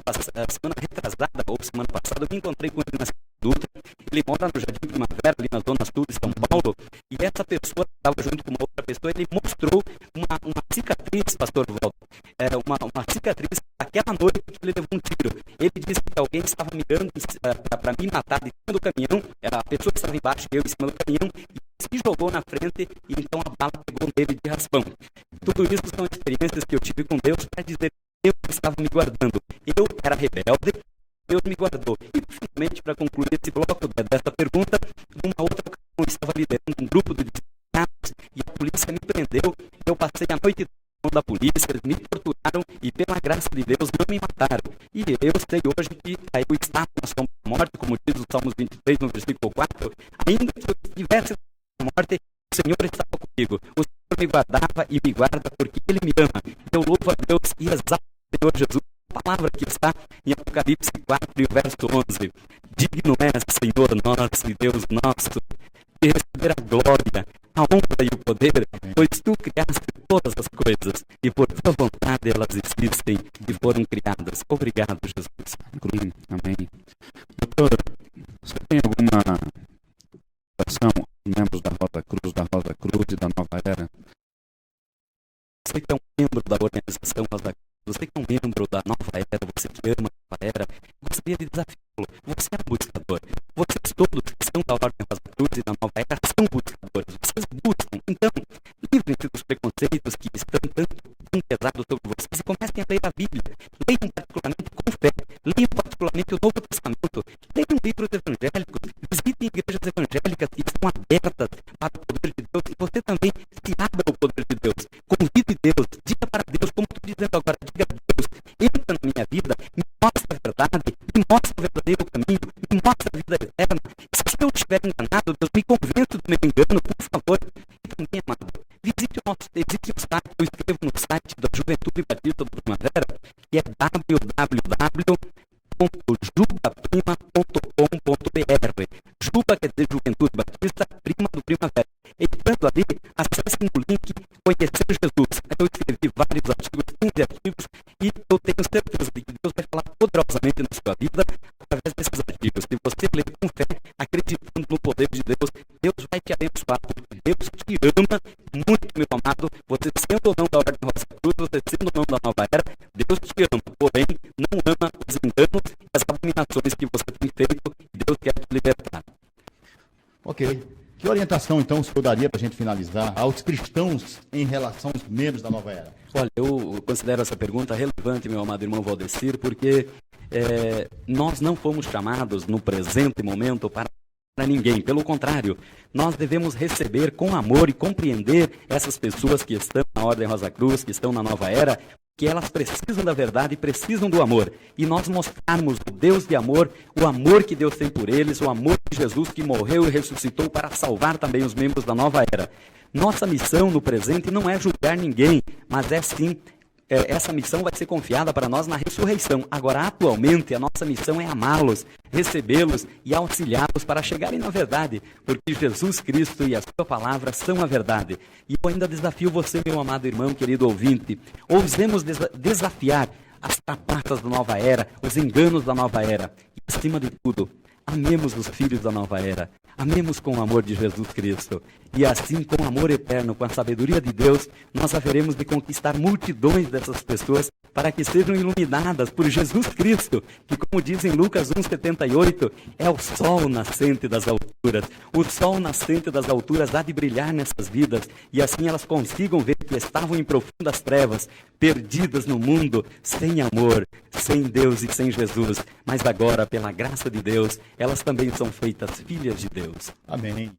retrasada ou semana passada, eu me encontrei com ele na Dutra. Ele mora no Jardim Primavera, ali na Zona Sul de São Paulo, e essa pessoa estava junto com uma outra pessoa. Ele mostrou uma cicatriz, pastor Walter, uma cicatriz aquela noite que ele levou um tiro. Ele disse que alguém estava mirando para me matar de cima do caminhão, a pessoa estava embaixo, eu em cima do caminhão, e se jogou na frente e então a bala pegou nele de raspão. Tudo isso são experiências que eu tive com Deus para dizer que Deus estava me guardando. Eu era rebelde, Deus me guardou. E finalmente, para concluir esse bloco dessa pergunta, numa outra ocasião eu estava liderando um grupo de desgraçados e a polícia me prendeu. Eu passei a noite da polícia, eles me torturaram e pela graça de Deus não me mataram. E eu sei hoje que aí eu estava na sombra da morte, como diz o Salmos 23, no versículo 4, ainda que eu estivesse morte, o Senhor estava comigo. O Senhor me guardava e me guarda porque Ele me ama. Eu louvo a Deus e exalto o Senhor Jesus. A palavra que está em Apocalipse 4 e o verso 11. Digno és, Senhor nosso e Deus nosso, de receber a glória, a honra e o poder, pois Tu criaste todas as coisas e por Tua vontade elas existem e foram criadas. Obrigado, Jesus. Amém. Doutor, você tem alguma oração, membros da Rosa Cruz e da Nova Era? Você que é um membro da organização Rosa Cruz, você que é um membro da Nova Era, você que ama a Nova Era, gostaria de desafiá-lo. Você é um buscador. Vocês todos que são da Ordem Rosa Cruz e da Nova Era são buscadores. Vocês buscam. Então, livrem-se dos preconceitos que estão tão pesados sobre vocês e comecem a ler a Bíblia. Leiam particularmente com fé. Leiam particularmente o Novo Testamento. Leiam livros evangélicos. Visitem igrejas evangélicas que estão abertas para o poder de Deus. E você também se abra ao poder de Deus. Convide Deus. Diga para Deus, como estou dizendo agora, diga a Deus, entra na minha vida, me mostra a verdade, me mostra o verdadeiro caminho, me mostra a vida eterna. Se eu estiver enganado, Deus, me convença do meu engano, por favor. E também, amado, visite o site, eu escrevo no site da Juventude Batista do Primavera, que é www.jubaprima.com.br. Juba quer dizer Juventude Batista, Prima do Primavera. Entrando ali, acessem o link Conhecer Jesus. Eu escrevi vários artigos, 15 artigos, e eu tenho certeza de que Deus vai falar poderosamente na sua vida através desses artigos. Se você ler com fé, acreditando no poder de Deus, Deus vai te abençoar. Deus te ama muito, meu amado. Você sendo ou não da Ordem Rosa Cruz, você sendo ou não da Nova Era, Deus te ama, porém não ama os enganos e as abominações que você tem feito, e Deus quer te libertar. Ok. Que orientação, então, o senhor daria para a gente finalizar aos cristãos em relação aos membros da nova era? Olha, eu considero essa pergunta relevante, meu amado irmão Valdecir, porque nós não fomos chamados no presente momento para ninguém. Pelo contrário, nós devemos receber com amor e compreender essas pessoas que estão na Ordem Rosa Cruz, que estão na nova era, que elas precisam da verdade e precisam do amor. E nós mostrarmos o Deus de amor, o amor que Deus tem por eles, o amor de Jesus que morreu e ressuscitou para salvar também os membros da nova era. Nossa missão no presente não é julgar ninguém, mas é sim, essa missão vai ser confiada para nós na ressurreição. Agora, atualmente, a nossa missão é amá-los, recebê-los e auxiliá-los para chegarem na verdade, porque Jesus Cristo e a sua palavra são a verdade. E eu ainda desafio você, meu amado irmão, querido ouvinte, ousemos desafiar as trapaças da nova era, os enganos da nova era. E, acima de tudo, amemos os filhos da nova era. Amemos com o amor de Jesus Cristo. E assim, com amor eterno, com a sabedoria de Deus, nós haveremos de conquistar multidões dessas pessoas para que sejam iluminadas por Jesus Cristo, que, como diz em Lucas 1,78, é o sol nascente das alturas. O sol nascente das alturas há de brilhar nessas vidas, e assim elas consigam ver que estavam em profundas trevas, perdidas no mundo, sem amor, sem Deus e sem Jesus. Mas agora, pela graça de Deus, elas também são feitas filhas de Deus. Amém.